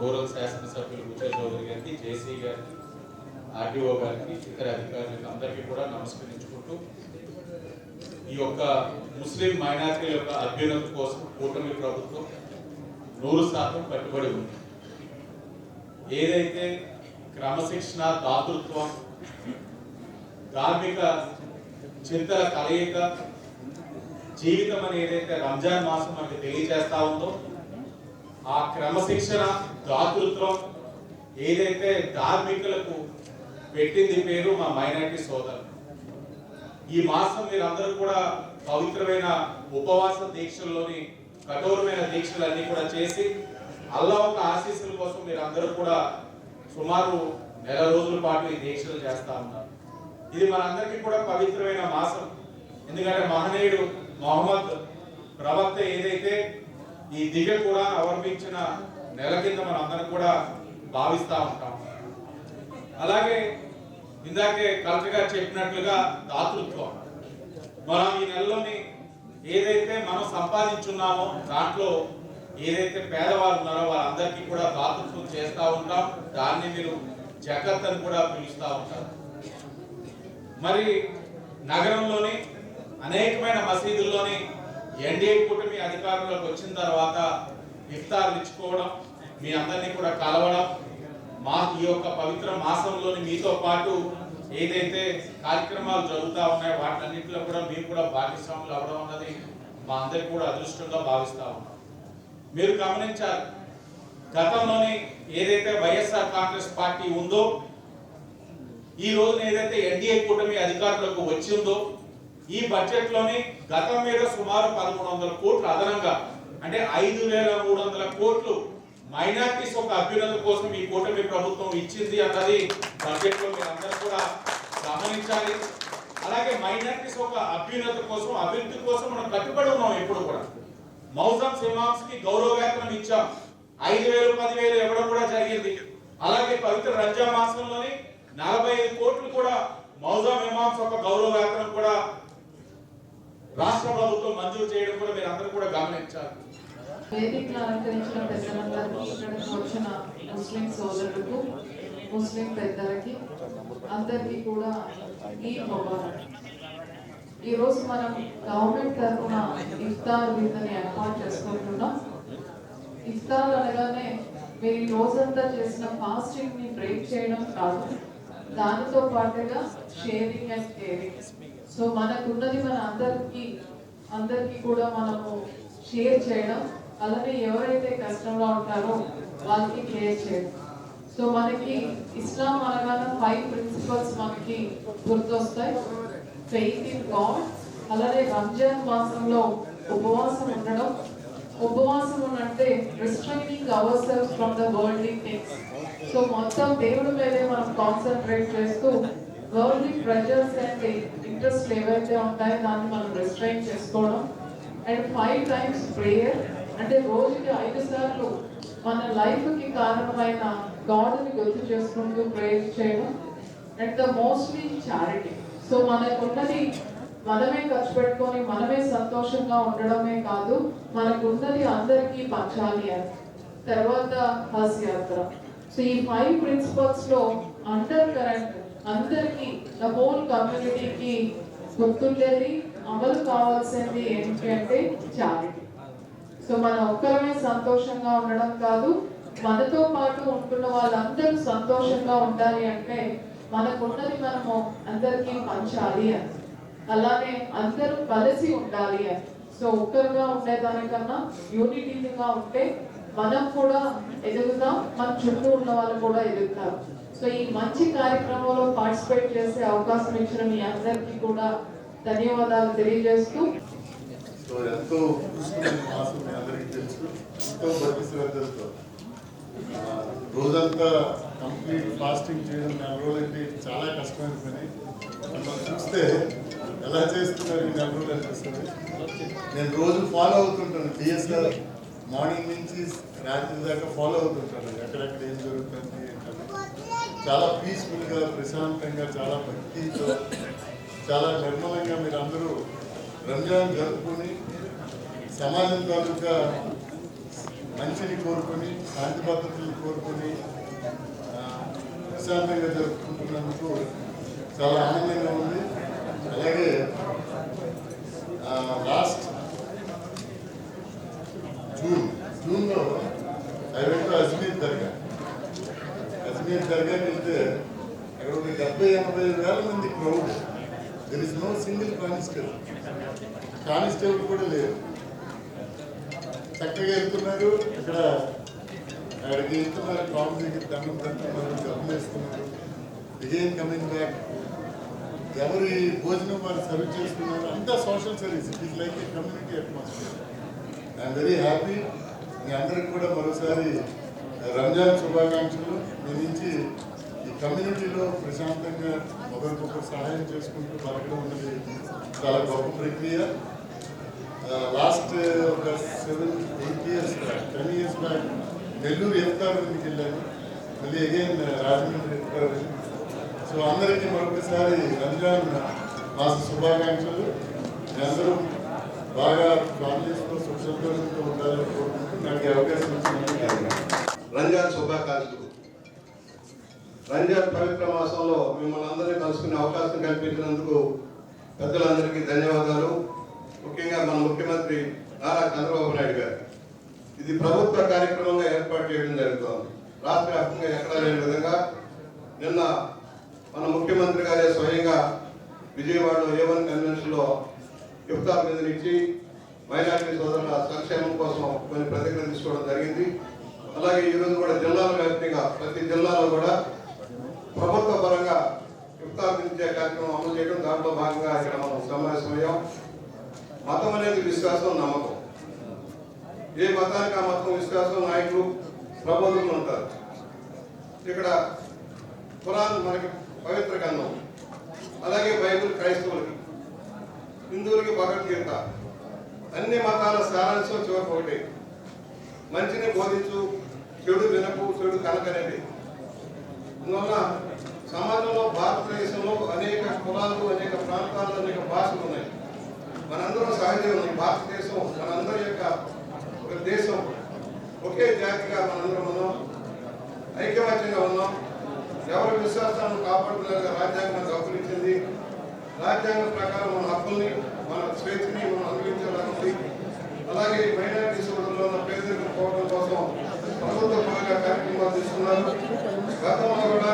S14: రూరల్ శాసనసభ్యులు బుచ్చయ్య చౌదరి గారికి, జేసీ గారికి, ఆర్డీఓ గారికి, ఇతర అధికారులకు అందరికీ కూడా నమస్కరించుకుంటూ ఈ యొక్క ముస్లిం మైనారిటీల యొక్క అభ్యున్నతి కోసం కూటమి ప్రభుత్వం 100% కట్టుబడి ఉంది. ఏదైతే క్రమశిక్షణ, దాతృత్వం, ధార్మిక చింతన కలయిక జీవితం అని ఏదైతే రంజాన్ మాసం మనకి తెలియజేస్తా ఉందో, ఆ క్రమశిక్షణ, దాతృత్వం ఏదైతే ధార్మికులకు పెట్టింది పేరు మా మైనారిటీ సోదరు. ఈ మాసం మీరందరూ కూడా పవిత్రమైన ఉపవాస దీక్షల్లోని కఠోరమైన దీక్షలన్నీ కూడా చేసి అల్లా ఒక ఆశీస్సుల కోసం మీరందరూ కూడా సుమారు 1 నెల రోజుల పాటు ఈ దీక్షలు చేస్తా ఉన్నారు. ఇది మనందరికీ కూడా పవిత్రమైన మాసం. ఎందుకంటే మహనీయుడు మొహమ్మద్ ప్రవక్త ఏదైతే ఈ దివ్య కూడా అవలంబించిన నెల కింద మనందరం కూడా భావిస్తూ ఉంటాం. అలాగే ఇందాకే కలెక్టర్ గారు చెప్పినట్లుగా దాతృత్వం, మనం ఈ నెలలోని ఏదైతే మనం సంపాదించున్నామో దాంట్లో ఏదైతే పేదవాళ్ళు ఉన్నారో వాళ్ళందరికీ కూడా దాతృత్వం చేస్తూ ఉంటాం. దాన్ని మీరు జకత్ అని కూడా పిలుస్తూ ఉంటారు. మరి నగరంలోని అనేకమైన మసీదుల్లోని ఎన్డీఏ కూటమి అధికారంలోకి వచ్చిన తర్వాత ఇఫ్తార్లు ఇచ్చుకోవడం, మీ అందరినీ కూడా కలవడం, ఈ యొక్క పవిత్ర మాసంలోని మీతో పాటు ఏదైతే కార్యక్రమాలు జరుగుతూ ఉన్నాయో వాటన్నింటిలో కూడా మేము కూడా భాగస్వాములు అవ్వడం అన్నది మా అందరికి కూడా అదృష్టంగా భావిస్తూ ఉన్నాం. మీరు గమనించాలి, గతంలోని ఏదైతే వైఎస్ఆర్ కాంగ్రెస్ పార్టీ ఉందో, ఈ రోజున ఏదైతే ఎన్డీఏ కూటమి అధికారులకు వచ్చిందో, ఈ బడ్జెట్ లోని గతం మీద సుమారు 1100 కోట్లు అదనంగా, అంటే 5300 కోట్లు మైనార్టీస్ ఒక అభ్యున్నతి కోసం ఈ కూటమి ప్రభుత్వం ఇచ్చింది అన్నది బడ్జెట్ లో మీరు అందరూ కూడా గమనించాలి. అలాగే మైనార్టీస్ ఒక అభ్యున్నతి కోసం, అభివృద్ధి కోసం మనం కట్టుబడి ఉన్నాం. ఎప్పుడు కూడా మౌజమ్ ఇమామ్స్ కి గౌరవ వేతనం ఇచ్చాం, 5000 10,000 ఇవ్వడం కూడా జరిగింది. అలాగే పవిత్ర రంజాన్ మాసంలోని 45 కోట్లు కూడా మౌజమ్ ఇమామ్స్ ఒక గౌరవ వేతనం కూడా రాష్ట్ర ప్రభుత్వం మంజూరు చేయడం కూడా మీరు అందరూ కూడా గమనించాలి.
S15: వేదికను అలంకరించిన పెద్దలందరికీ, ఇక్కడికి వచ్చిన ముస్లిం సోదరులకు, ముస్లిం పెద్దలకి అందరికీ కూడా ఈద్ ముబారక్. ఈరోజు మనం గవర్నమెంట్ తరఫున ఇఫ్తార్ విందుని ఏర్పాటు చేసుకుంటున్నాం. ఇఫ్తార్ అనగానే మీరు ఈ రోజంతా చేసిన ఫాస్టింగ్ ని బ్రేక్ చేయడం కాదు, దానితో పాటుగా షేరింగ్ అండ్ కేరింగ్. సో మనకున్నది మన అందరికీ కూడా మనము షేర్ చేయడం, అలానే ఎవరైతే కష్టంలో ఉంటారో వాళ్ళకి కేర్ చేయడం. సో మనకి ఇస్లాం అనగానే 5 ప్రిన్సిపల్స్ మనకి గుర్తొస్తాయి. ఫెయిత్ ఇన్ గాడ్, అలానే రంజాన్ మాసంలో ఉపవాసం ఉండడం. ఉపవాసం అంటే restraining our self from the worldly things. So మొత్తం దేవుడి మీదే మనం కాన్సన్ట్రేట్ చేస్తూ వరల్డ్లీ ప్రెజర్స్ అండ్ ఇంట్రెస్ట్ ఏవైతే ఉంటాయో దాన్ని మనం రిస్ట్రైన్ చేసుకోవడం. అండ్ 5 times ప్రేయర్, అంటే రోజుకి 5 సార్లు మన లైఫ్ కి కారణమైన గాడ్ని గుర్తు చేసుకుంటూ ప్రేయర్ చేయడం. And the mostly charity. So మనకున్నది మనమే ఖర్చు పెట్టుకొని మనమే సంతోషంగా ఉండడమే కాదు, మనకున్నది అందరికీ పంచాలి అని. తర్వాత హజ్ యాత్ర. సో ఈ 5 ప్రిన్సిపల్స్ లో అండర్ కరెంట్ అందరికీ, ద హోల్ కమ్యూనిటీకి గుర్తుండేది, అమలు కావాల్సింది ఏంటి అంటే చారిటీ. సో మన ఒక్కరమే సంతోషంగా ఉండడం కాదు, మనతో పాటు ఉంటున్న వాళ్ళందరూ సంతోషంగా ఉండాలి అంటే మనకున్నది మనము అందరికీ పంచాలి అని, అలానే అందరూ కలిసి ఉండాలి అని. సో ఒక్కరుగా ఉండేదానికన్నా యూనిటీగా ఉంటే మనం కూడా ఎదుగుతాం, మన చుట్టూ ఉన్న వాళ్ళు కూడా ఎదుగుతారు. సో ఈ మంచి కార్యక్రమంలో పార్టిసిపేట్ చేసే అవకాశం ఇచ్చిన మీ అందరికీ కూడా ధన్యవాదాలు తెలియజేస్తూ,
S9: సో ఎంతో మాసం మీ అందరికీ తెలుసు, ఎంతో భక్తి శ్రద్ధలతో రోజంతా కంప్లీట్ ఫాస్టింగ్ చేయడం 4 రోజులంటే చాలా కష్టమైన పని. మనం చూస్తే ఎలా చేస్తున్నారు ఈ 4 రోజులు అనిపిస్తుంది. నేను రోజు ఫాలో అవుతుంటాను, డిఎస్ఆర్ మార్నింగ్ నుంచి రాత్రి దాకా ఫాలో అవుతుంటాను, ఎక్కడెక్కడ ఏం జరుగుతుంది ఏంటంటే. చాలా పీస్ఫుల్గా, ప్రశాంతంగా, చాలా భక్తితో, చాలా నిర్మలంగా మీరు అందరూ రంజాన్ జరుపుకొని సమాజం తాలూకా మంచిని కోరుకొని, శాంతి భద్రతలు కోరుకొని ప్రశాంతంగా జరుపుకుంటున్నందుకు చాలా ఆనందంగా ఉంది. అలాగే లాస్ట్ జూన్లో ఐవెంట్లో అజ్మీర్ దర్గాకి వెళ్తే అక్కడ ఒక 70-80 వేల మంది crowd. There is no single constable కూడా లేదు. చక్కగా వెళ్తున్నారు, ఇక్కడ అక్కడికి వెళ్తున్నారు, కాంగ్రెస్ దగ్గర దండం పెడుతున్నారు, జపం వేస్తున్నారు, అగైన్ కమింగ్ బ్యాక్. ఎవరి భోజనం వారు సర్వ్ చేస్తున్నారు, అంతా social service. It is like a community atmosphere. I'm very happy. మీ అందరికి కూడా మరోసారి రంజాన్ శుభాకాంక్షలు. మీ నుంచి ఈ కమ్యూనిటీలో ప్రశాంతంగా ఒకరికొకరు సహాయం చేసుకుంటూ బతకడం అనేది చాలా గొప్ప ప్రక్రియ. లాస్ట్ ఒక 7-8 years back, 10 years back Nellore iftar విందుకి వెళ్ళాను, మళ్ళీ అగైన్ రాజమండ్రి ఇఫ్తార్. సో అందరికీ మరొకసారి రంజాన్ మాస శుభాకాంక్షలు. అందరూ బాగా ఫ్యామిలీస్తో సుఖ సంతోషంతో ఉండాలని కోరుకుంటూ నాకు అవకాశం ఇచ్చినందుకు
S3: రంజాన్ శుభాకాంక్షలు. రంజాన్ పవిత్ర మాసంలో మిమ్మల్ని అందరినీ కలుసుకునే అవకాశం కల్పించినందుకు పెద్దలందరికీ ధన్యవాదాలు. ముఖ్యంగా మన ముఖ్యమంత్రి నారా చంద్రబాబు నాయుడు గారు ఇది ప్రభుత్వ కార్యక్రమంగా ఏర్పాటు చేయడం జరుగుతోంది. రాష్ట్ర వ్యాప్తంగా ఎక్కడా లేని విధంగా నిన్న
S4: మన ముఖ్యమంత్రి గారే స్వయంగా విజయవాడలో A1 కన్వెన్షన్లో ఇఫ్తార్ విందునిచ్చి మైనారిటీ సోదరుల సంక్షేమం కోసం కొన్ని ప్రతిజ్ఞలు తీసుకోవడం జరిగింది. అలాగే ఈరోజు కూడా జిల్లాల వ్యాప్తంగా ప్రతి జిల్లాలో కూడా ప్రభుత్వ పరంగా ఇఫ్తార్ విందు కార్యక్రమం అమలు చేయడం, దాంట్లో భాగంగా ఇక్కడ మనం సమావేశమయ్యాం. మతం అనేది విశ్వాసం, నమ్మకం. ఏ మతానికి ఆ మతం విశ్వాసం, నాయకులు, ప్రబోధకులు ఉంటారు. ఇక్కడ ఖురాన్ మనకి పవిత్ర గ్రంథం, అలాగే బైబిల్ క్రైస్తవులకి, హిందువులకి భగవద్గీత. అన్ని మతాల సారాంశం చివరికి ఒకటి: మంచిని బోధించు, చెడు వినకు, చెడు కనకనేది. అందువల్ల సమాజంలో భారతదేశంలో అనేక కులాలు, అనేక ప్రాంతాలు, అనేక భాషలు ఉన్నాయి. మనందరం సహజీవనం. ఈ భారతదేశం మనందరి యొక్క ఒక దేశం, ఒకే జాతిగా మనందరం ఉన్నాం, ఐక్యమత్యంగా ఉన్నాం. ఎవరి విశ్వాసాలను కాపాడుకునేలా రాజ్యాంగం మనకు హక్కులు ఇచ్చింది. రాజ్యాంగం ప్రకారం మన హక్కుల్ని, మన స్వేచ్ఛని మనం అనుభవించేలా ఉంది. అలాగే మైనారిటీ సోదరుల్లో ఉన్న పేదరికం పోవడం కోసం ప్రభుత్వ పరంగా కార్యక్రమాలు తీసుకున్నారు. గతంలో కూడా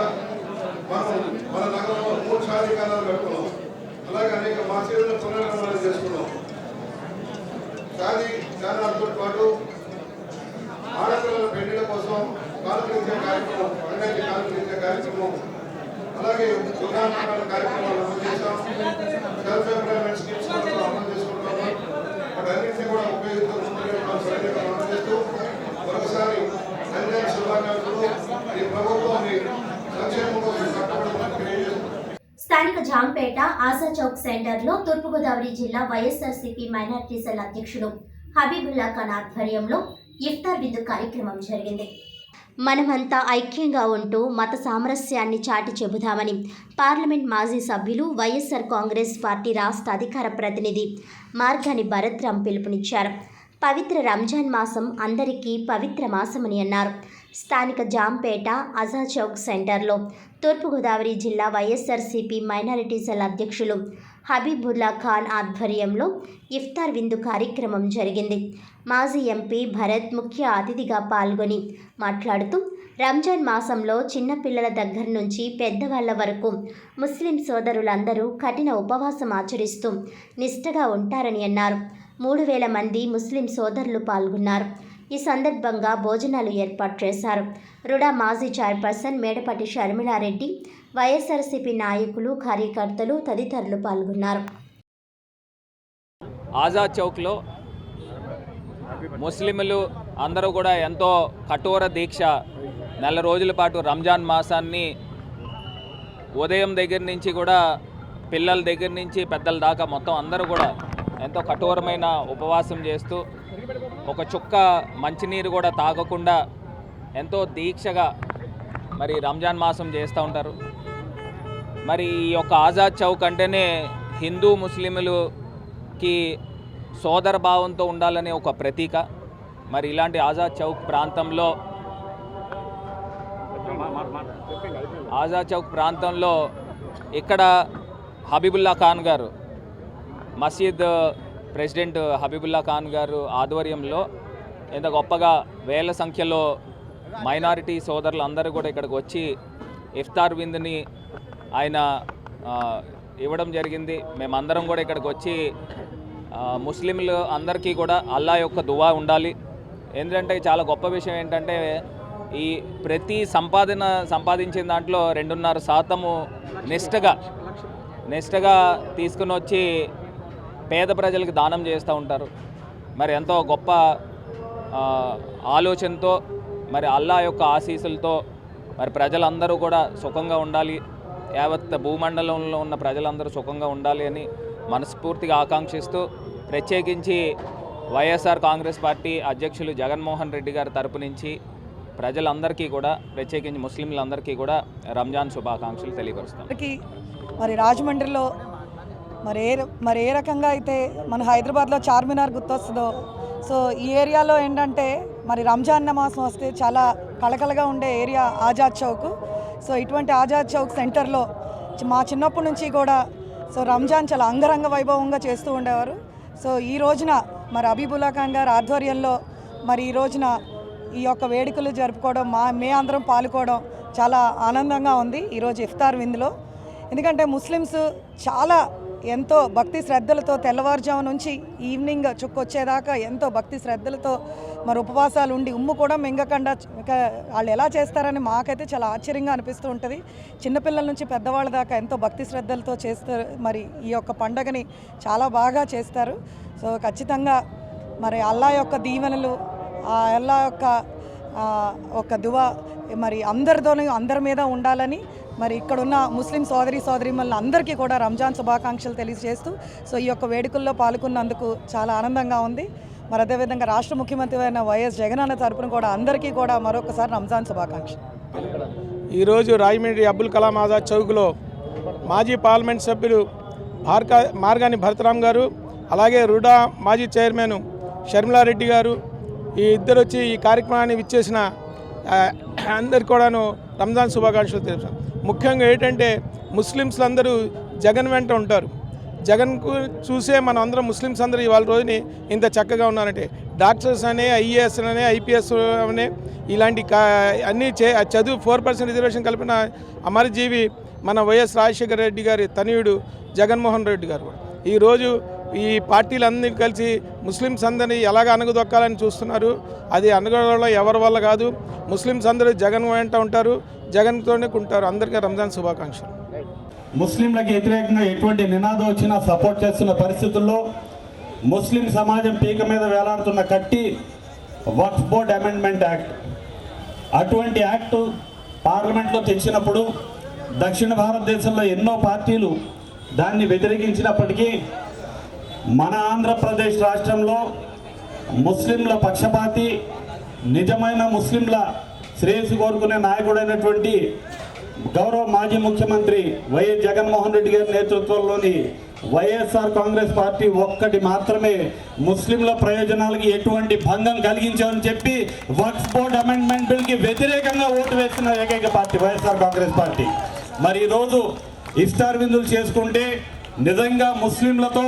S4: మనం మన నగరంలో 3 షాదీఖానాలు పెట్టుకున్నాం. అలాగే అనేక మసీదులను పునర్నిర్మాణం చేసుకున్నాం. షాదీఖానాలతో పాటు ఆడపిల్లల పెళ్లిళ్ల కోసం కానుకలించే కార్యక్రమం, పండుగకి కానుకలించే కార్యక్రమం, అలాగే దుకాణాల కార్యక్రమాలు అమలు చేశాం. సెల్ఫ్ ఎంప్లాయ్మెంట్ స్కీమ్స్ అమలు చేసుకుంటున్నాం. వాటన్నింటినీ కూడా ఉపయోగిస్తూ అమలు చేస్తూ మరొకసారి రంజాన్ శుభాకాంక్షలు. ఈ ప్రభుత్వం సంక్షేమం కోసం కట్టబడుతుందని తెలియజేస్తున్నాం.
S1: స్థానిక జాంపేట ఆజాద్ చౌక్ సెంటర్లో తూర్పుగోదావరి జిల్లా వైఎస్ఆర్సీపీ మైనారిటీ సెల్ అధ్యక్షుడు హబీబుల్లా ఖాన్ ఆధ్వర్యంలో ఇఫ్తార్ విందు కార్యక్రమం జరిగింది. మనమంతా ఐక్యంగా ఉంటూ మత సామరస్యాన్ని చాటి చెబుదామని పార్లమెంట్ మాజీ సభ్యులు వైఎస్ఆర్ కాంగ్రెస్ పార్టీ రాష్ట్ర అధికార ప్రతినిధి మార్గాని భరత్ రామ్ పిలుపునిచ్చారు. పవిత్ర రంజాన్ మాసం అందరికీ పవిత్ర మాసమని అన్నారు. స్థానిక జాంపేట ఆజాద్ చౌక్ సెంటర్లో తూర్పుగోదావరి జిల్లా వైఎస్ఆర్సీపీ మైనారిటీ సెల్ అధ్యక్షులు హబీబుల్లా ఖాన్ ఆధ్వర్యంలో ఇఫ్తార్ విందు కార్యక్రమం జరిగింది. మాజీ ఎంపీ భరత్ ముఖ్య అతిథిగా పాల్గొని మాట్లాడుతూ రంజాన్ మాసంలో చిన్నపిల్లల దగ్గర నుంచి పెద్దవాళ్ల వరకు ముస్లిం సోదరులందరూ కఠిన ఉపవాసం ఆచరిస్తూ నిష్ఠగా ఉంటారని అన్నారు. 3,000 మంది ముస్లిం సోదరులు పాల్గొన్నారు. ఈ సందర్భంగా భోజనాలు ఏర్పాటు చేశారు. రుడా మాజీ చైర్పర్సన్ మేడపాటి షర్మిలారెడ్డి, వైఎస్ఆర్సీపీ నాయకులు, కార్యకర్తలు తదితరులు పాల్గొన్నారు.
S5: ఆజాద్ చౌక్లో ముస్లింలు అందరూ కూడా ఎంతో కఠోర దీక్ష, 4 రోజుల పాటు రంజాన్ మాసాన్ని ఉదయం దగ్గర నుంచి కూడా పిల్లల దగ్గర నుంచి పెద్దల దాకా మొత్తం అందరూ కూడా ఎంతో కఠోరమైన ఉపవాసం చేస్తూ ఒక చుక్క మంచినీరు కూడా తాగకుండా ఎంతో దీక్షగా మరి రంజాన్ మాసం చేస్తూ ఉంటారు. మరి ఈ యొక్క ఆజాద్ చౌక్ అంటేనే హిందూ ముస్లింలకి సోదర భావంతో ఉండాలనే ఒక ప్రతీక. మరి ఇలాంటి ఆజాద్ చౌక్ ప్రాంతంలో ఇక్కడ హబీబుల్లా ఖాన్ గారు, మసీద్ ప్రెసిడెంట్ హబీబుల్లా ఖాన్ గారు ఆధ్వర్యంలో ఎంత గొప్పగా వేల సంఖ్యలో మైనారిటీ సోదరులు అందరూ కూడా ఇక్కడికి వచ్చి ఇఫ్తార్ విందుని ఆయన ఇవ్వడం జరిగింది. మేమందరం కూడా ఇక్కడికి వచ్చి ముస్లింలు అందరికీ కూడా అల్లా యొక్క దువా ఉండాలి. ఎందుకంటే చాలా గొప్ప విషయం ఏంటంటే ఈ ప్రతి సంపాదించిన దాంట్లో 2.5% నిష్ఠగా తీసుకుని వచ్చి పేద ప్రజలకు దానం చేస్తూ ఉంటారు. మరి ఎంతో గొప్ప ఆలోచనతో మరి అల్లా యొక్క ఆశీస్సులతో మరి ప్రజలందరూ కూడా సుఖంగా ఉండాలి, యావత్ భూమండలంలో ఉన్న ప్రజలందరూ సుఖంగా ఉండాలి అని మనస్ఫూర్తిగా ఆకాంక్షిస్తూ ప్రత్యేకించి వైఎస్ఆర్ కాంగ్రెస్ పార్టీ అధ్యక్షులు జగన్మోహన్ రెడ్డి గారి తరపు నుంచి ప్రజలందరికీ కూడా ప్రత్యేకించి ముస్లింలందరికీ కూడా రంజాన్ శుభాకాంక్షలు తెలియపరుస్తాం.
S16: మరి రాజమండ్రిలో మరి ఏ రకంగా అయితే మన హైదరాబాద్లో చార్మినార్ గుర్తొస్తుందో, సో ఈ ఏరియాలో ఏంటంటే మరి రంజాన్ మాసం వస్తే చాలా కళకళగా ఉండే ఏరియా ఆజాద్ చౌక్. సో ఇటువంటి ఆజాద్ చౌక్ సెంటర్లో మా చిన్నప్పటి నుంచి కూడా సో రంజాన్ చాలా అంగరంగ వైభవంగా చేస్తూ ఉండేవారు. సో ఈ రోజున మరి హబీబుల్లా ఖాన్ గారి ఆధ్వర్యంలో మరి ఈ రోజున ఈ యొక్క వేడుకలు జరుపుకోవడం, మే అందరం పాల్గొనడం చాలా ఆనందంగా ఉంది. ఈరోజు ఇఫ్తార్ విందులో ఎందుకంటే ముస్లిమ్స్ చాలా ఎంతో భక్తి శ్రద్ధలతో తెల్లవారుజాము నుంచి ఈవినింగ్ చుక్కొచ్చేదాకా ఎంతో భక్తి శ్రద్ధలతో మరి ఉపవాసాలు ఉండి ఉమ్ము కూడా మింగకుండా వాళ్ళు ఎలా చేస్తారని మాకైతే చాలా ఆశ్చర్యంగా అనిపిస్తూ ఉంటుంది. చిన్నపిల్లల నుంచి పెద్దవాళ్ళ దాకా ఎంతో భక్తి శ్రద్ధలతో చేస్తారు. మరి ఈ యొక్క పండగని చాలా బాగా చేస్తారు. సో ఖచ్చితంగా మరి అల్లా యొక్క దీవెనలు, ఆ అల్లా యొక్క ఒక దువా మరి అందరి మీద ఉండాలని మరి ఇక్కడున్న ముస్లిం సోదరీమణులు అందరికీ కూడా రంజాన్ శుభాకాంక్షలు తెలియజేస్తూ సో ఈ యొక్క వేడుకల్లో పాల్గొన్నందుకు చాలా ఆనందంగా ఉంది. మరి అదేవిధంగా రాష్ట్ర ముఖ్యమంత్రి అయిన వైఎస్ జగన్ అన్న తరపున కూడా అందరికీ కూడా మరొకసారి రంజాన్ శుభాకాంక్షలు.
S17: ఈరోజు రాజమండ్రి అబ్దుల్ కలాం ఆజాద్ చౌక్లో మాజీ పార్లమెంట్ సభ్యులు మార్గాని భరతరామ్ గారు, అలాగే రుడా మాజీ చైర్మన్ షర్మిలారెడ్డి గారు ఈ ఇద్దరు వచ్చి ఈ కార్యక్రమాన్ని విచ్చేసిన అందరికి కూడాను రంజాన్ శుభాకాంక్షలు తెలుపుతాను. ముఖ్యంగా ఏంటంటే ముస్లిమ్స్ అందరూ జగన్ వెంట ఉంటారు. జగన్కు చూసే మనం అందరం ముస్లిమ్స్ అందరూ ఇవాళ రోజుని ఇంత చక్కగా ఉన్నారంటే డాక్టర్స్ అనే, ఐఏఎస్ అనే, ఐపీఎస్ అనే ఇలాంటి అన్నీ చదువు 4% రిజర్వేషన్ కలిపిన అమరజీవి మన వైఎస్ రాజశేఖర రెడ్డి గారి తనయుడు జగన్మోహన్ రెడ్డి గారు ఈరోజు ఈ పార్టీలన్నీ కలిసి ముస్లిమ్స్ అందరినీ ఎలాగ అణగదొక్కాలని చూస్తున్నారు. అది అణగడంలో ఎవరి వల్ల కాదు. ముస్లిమ్స్ అందరూ జగన్ వెంట ఉంటారు, జగన్తోనే ఉంటారు. అందరికీ రంజాన్ శుభాకాంక్షలు.
S18: ముస్లింలకు వ్యతిరేకంగా ఎటువంటి నినాదం వచ్చినా సపోర్ట్ చేస్తున్న పరిస్థితుల్లో ముస్లిం సమాజం పీక మీద వేలాడుతున్న కట్టి వక్ఫ్ బోర్డ్ అమెండ్మెంట్ యాక్ట్. అటువంటి యాక్టు పార్లమెంట్లో తెచ్చినప్పుడు దక్షిణ భారతదేశంలో ఎన్నో పార్టీలు దాన్ని వ్యతిరేకించినప్పటికీ మన ఆంధ్రప్రదేశ్ రాష్ట్రంలో ముస్లింల పక్షపాతి, నిజమైన ముస్లింల శ్రేయస్సు కోరుకునే నాయకుడైనటువంటి గౌరవ మాజీ ముఖ్యమంత్రి వైఎస్ జగన్మోహన్ రెడ్డి గారి నేతృత్వంలోని వైఎస్ఆర్ కాంగ్రెస్ పార్టీ ఒక్కటి మాత్రమే ముస్లింల ప్రయోజనాలకి ఎటువంటి భంగం కలిగించామని చెప్పి వక్ఫ్ బోర్డ్ అమెండ్మెంట్ బిల్కి వ్యతిరేకంగా ఓటు వేసిన ఏకైక పార్టీ వైఎస్ఆర్ కాంగ్రెస్ పార్టీ. మరి ఈరోజు ఇఫ్తార్ విందులు చేసుకుంటే నిజంగా ముస్లింలతో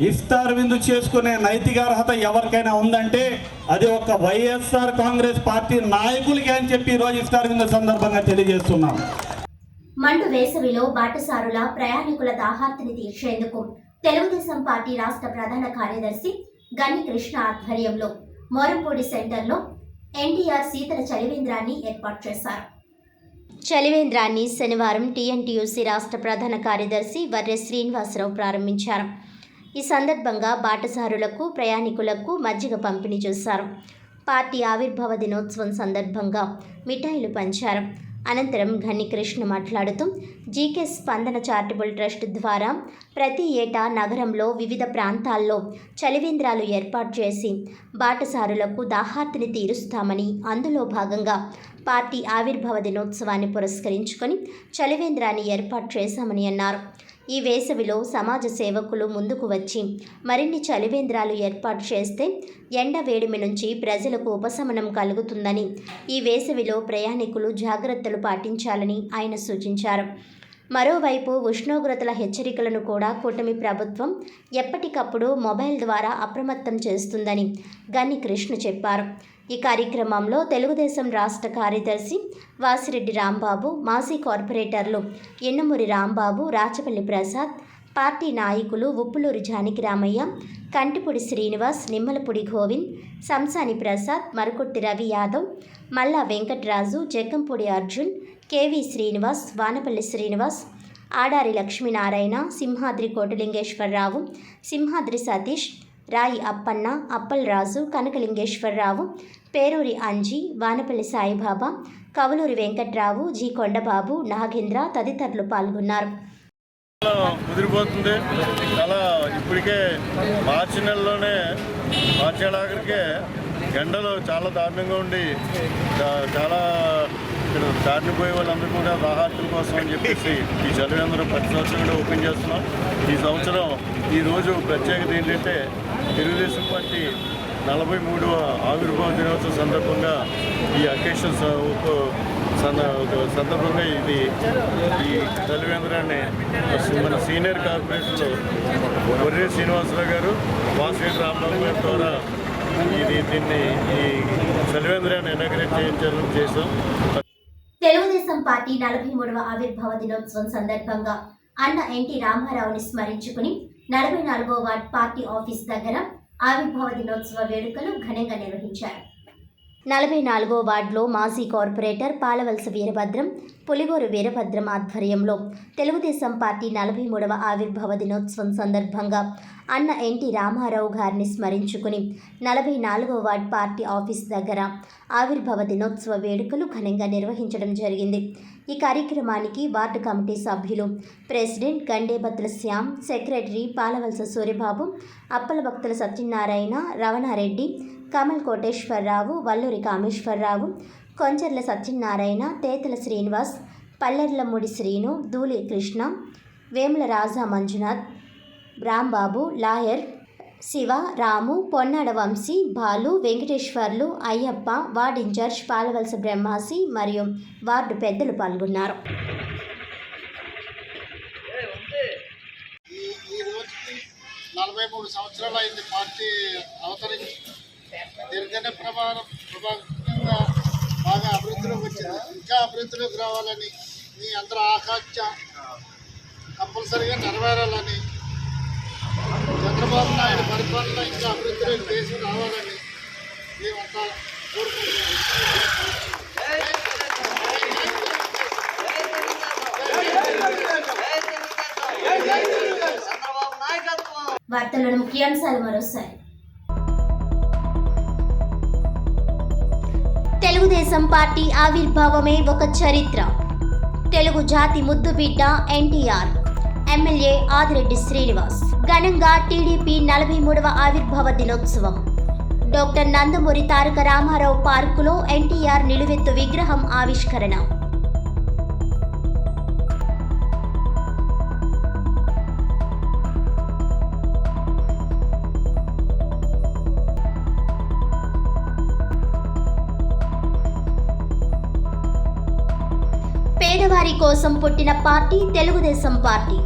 S18: ఇఫ్తార్ విందు చేసుకునే నైతిక అర్హత ఎవరికైనా ఉందంటే అది ఒక వైఎస్ఆర్ కాంగ్రెస్ పార్టీ నాయకులకే అని చెప్పి ఈరోజు ఇఫ్తార్ విందు సందర్భంగా తెలియజేస్తున్నాం.
S1: మండు వేసవిలో బాటసారుల ప్రయాణికుల దాహార్తిని తీర్చేందుకు తెలుగుదేశం పార్టీ రాష్ట్ర ప్రధాన కార్యదర్శి గన్ని కృష్ణ ఆధ్వర్యంలో మోరంపూడి సెంటర్లో ఎన్టీఆర్ శీతల చలివేంద్రాన్ని ఏర్పాటు చేశారు. చలివేంద్రాన్ని శనివారం టీఎన్టీయూసీ రాష్ట్ర ప్రధాన కార్యదర్శి వర్రె శ్రీనివాసరావు ప్రారంభించారు. ఈ సందర్భంగా బాటసారులకు, ప్రయాణికులకు మజ్జిగ పంపిణీ చేశారు. పార్టీ ఆవిర్భావ దినోత్సవం సందర్భంగా మిఠాయిలు పంచారు. అనంతరం గన్ని కృష్ణ మాట్లాడుతూ జీకే స్పందన చారిటబుల్ ట్రస్ట్ ద్వారా ప్రతి ఏటా నగరంలో వివిధ ప్రాంతాల్లో చలివేంద్రాలు ఏర్పాటు చేసి బాటసారులకు దాహార్తిని తీరుస్తామని, అందులో భాగంగా పార్టీ ఆవిర్భావ దినోత్సవాన్ని పురస్కరించుకొని చలివేంద్రాన్ని ఏర్పాటు చేశామని అన్నారు. ఈ వేసవిలో సమాజ సేవకులు ముందుకు వచ్చి మరిన్ని చలివేంద్రాలు ఏర్పాటు చేస్తే ఎండ వేడిమి నుంచి ప్రజలకు ఉపశమనం కలుగుతుందని, ఈ వేసవిలో ప్రయాణికులు జాగ్రత్తలు పాటించాలని ఆయన సూచించారు. మరోవైపు ఉష్ణోగ్రతల హెచ్చరికలను కూడా కూటమి ప్రభుత్వం ఎప్పటికప్పుడు మొబైల్ ద్వారా అప్రమత్తం చేస్తుందని గన్ని కృష్ణ చెప్పారు. ఈ కార్యక్రమంలో తెలుగుదేశం రాష్ట్ర కార్యదర్శి వాసిరెడ్డి రాంబాబు, మాజీ కార్పొరేటర్లు ఎన్నుమూరి రాంబాబు, రాచపల్లి ప్రసాద్, పార్టీ నాయకులు ఉప్పులూరి జానకి రామయ్య, కంటిపూడి శ్రీనివాస్, నిమ్మలపూడి గోవింద్, సంసాని ప్రసాద్, మరకుర్తి రవి యాదవ్, మల్లా వెంకటరాజు, జగ్గంపూడి అర్జున్, కేవీ శ్రీనివాస్, వానపల్లి శ్రీనివాస్, ఆడారి లక్ష్మీనారాయణ, సింహాద్రి కోటలింగేశ్వరరావు, సింహాద్రి సతీష్, రాయి అప్పన్న, అప్పలరాజు, కనకలింగేశ్వరరావు, పేరూరి అంజీ, వానపల్లి సాయిబాబా, కవలూరి వెంకట్రావు, జీ కొండబాబు, నాగేంద్ర తదితరులు పాల్గొన్నారు.
S9: కుదిరిపోతుంది. చాలా ఇప్పటికే మార్చి నెలలోనే మార్చి నెలాఖరికే ఎండలు చాలా దారుణంగా ఉండి చాలా ఇక్కడ దారినిపోయే వాళ్ళందరూ కూడా దాహార్తుల కోసం అని చెప్పేసి ఈ చలివేంద్రం ప్రతి సంవత్సరం కూడా ఓపెన్ చేస్తున్నాం. ఈ సంవత్సరం ఈరోజు ప్రత్యేకత ఏంటంటే తెలుగుదేశం పార్టీ 43వ ఆవిర్భావ దినోత్సవం సందర్భంగా ఈ అకేషన్స్ సందర్భంగా ఈ చలివేంద్రాన్ని మన సీనియర్ కార్పొరేటర్లు వర్రె శ్రీనివాసరావు గారు, వాసిరెడ్డి రాంబాబు గారి ద్వారా దీన్ని ఈ చలివేంద్రాన్ని ఇనాగ్రేట్ చేయించాలని చేశాం.
S1: తెలుగుదేశం పార్టీ 43వ ఆవిర్భావ దినోత్సవం సందర్భంగా అన్న ఎన్టీ రామారావుని స్మరించుకుని 44వ వార్డ్ పార్టీ ఆఫీస్ దగ్గర ఆవిర్భావ దినోత్సవ వేడుకలు ఘనంగా నిర్వహించారు. 44వ వార్డులో మాజీ కార్పొరేటర్ పాలవలస వీరభద్రం, పులిగోరు వీరభద్రం ఆధ్వర్యంలో తెలుగుదేశం పార్టీ 43వ ఆవిర్భావ దినోత్సవం సందర్భంగా అన్న ఎన్టీ రామారావు గారిని స్మరించుకుని 44వ వార్డ్ పార్టీ ఆఫీస్ దగ్గర ఆవిర్భావ దినోత్సవ వేడుకలు ఘనంగా నిర్వహించడం జరిగింది. ఈ కార్యక్రమానికి వార్డు కమిటీ సభ్యులు, ప్రెసిడెంట్ గండేబత్తుల శ్యామ్, సెక్రటరీ పాలవలస సూర్యబాబు, అప్పల భక్తుల సత్యనారాయణ, రవణారెడ్డి, కమల్ కోటేశ్వరరావు, వల్లూరి కామేశ్వరరావు, కొంచెర్ల సత్యనారాయణ, తేతల శ్రీనివాస్, పల్లెర్లముడి శ్రీను, ధూళి కృష్ణ, వేముల రాజా మంజునాథ్, రాంబాబు, లాయర్ శివ, రాము, పొన్నాడ వంశీ, బాలు, వెంకటేశ్వర్లు, అయ్యప్ప, వార్డు ఇన్ఛార్జ్ పాలవలస బ్రహ్మాసి మరియు వార్డు పెద్దలు పాల్గొన్నారు.
S19: ఈ రోజుకి 43 సంవత్సరాలు అయింది పార్టీ అవతరించి. దీనికన్నా ప్రభావంగా బాగా అభివృద్ధిలోకి వచ్చింది. ఇంకా అభివృద్ధిలోకి రావాలని మీ అందరూ ఆకాంక్ష కంపల్సరీగా నెరవేరాలని, చంద్రబాబు నాయుడు పరిపాలన ఇంకా అభివృద్ధిలోకి దేశం రావాలని మేమంతా కోరుకుంటున్నాం.
S1: వార్తలను ముఖ్యాంశాలు మరోసారి. తెలుగుదేశం పార్టీ ఆవిర్భావమే ఒక చరిత్ర. తెలుగు జాతి ముద్దుబిడ్డ ఎన్టీఆర్. ఎమ్మెల్యే ఆదిరెడ్డి శ్రీనివాస్. ఘనంగా టీడీపీ 43వ ఆవిర్భావ దినోత్సవం. డాక్టర్ నందమూరి తారక రామారావు పార్కులో ఎన్టీఆర్ నిలువెత్తు విగ్రహం ఆవిష్కరణ. పేదవారి కోసం పుట్టిన పార్టీ తెలుగుదేశం పార్టీ.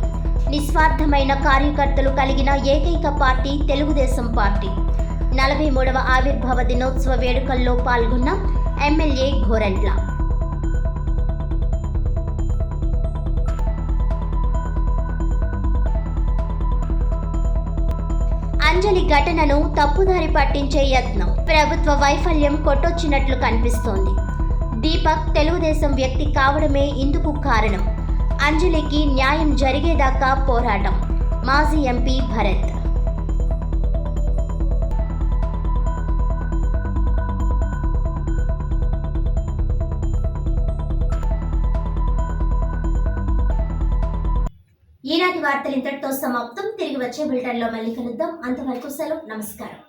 S1: నిస్వార్థమైన కార్యకర్తలు కలిగిన ఏకైక పార్టీ తెలుగుదేశం పార్టీ. 43వ ఆవిర్భావ దినోత్సవ వేడుకల్లో పాల్గొన్న ఎమ్మెల్యే గోరంట్ల. అంజలి ఘటనను తప్పుదారి పట్టించే యత్నం. ప్రభుత్వ వైఫల్యం కొట్టొచ్చినట్లు కనిపిస్తోంది. దీపక్ తెలుగుదేశం వ్యక్తి కావడమే ఇందుకు కారణం. అంజలికి న్యాయం జరిగేదాకా పోరాటం. మాజీ ఎంపీ భరత్. ఈనాటి వార్తలు ఇంతటితో సమాప్తం. తిరిగి వచ్చే బులెటిన్లో మళ్ళీ కలుద్దాం. అంతవరకు సెలవు. నమస్కారం.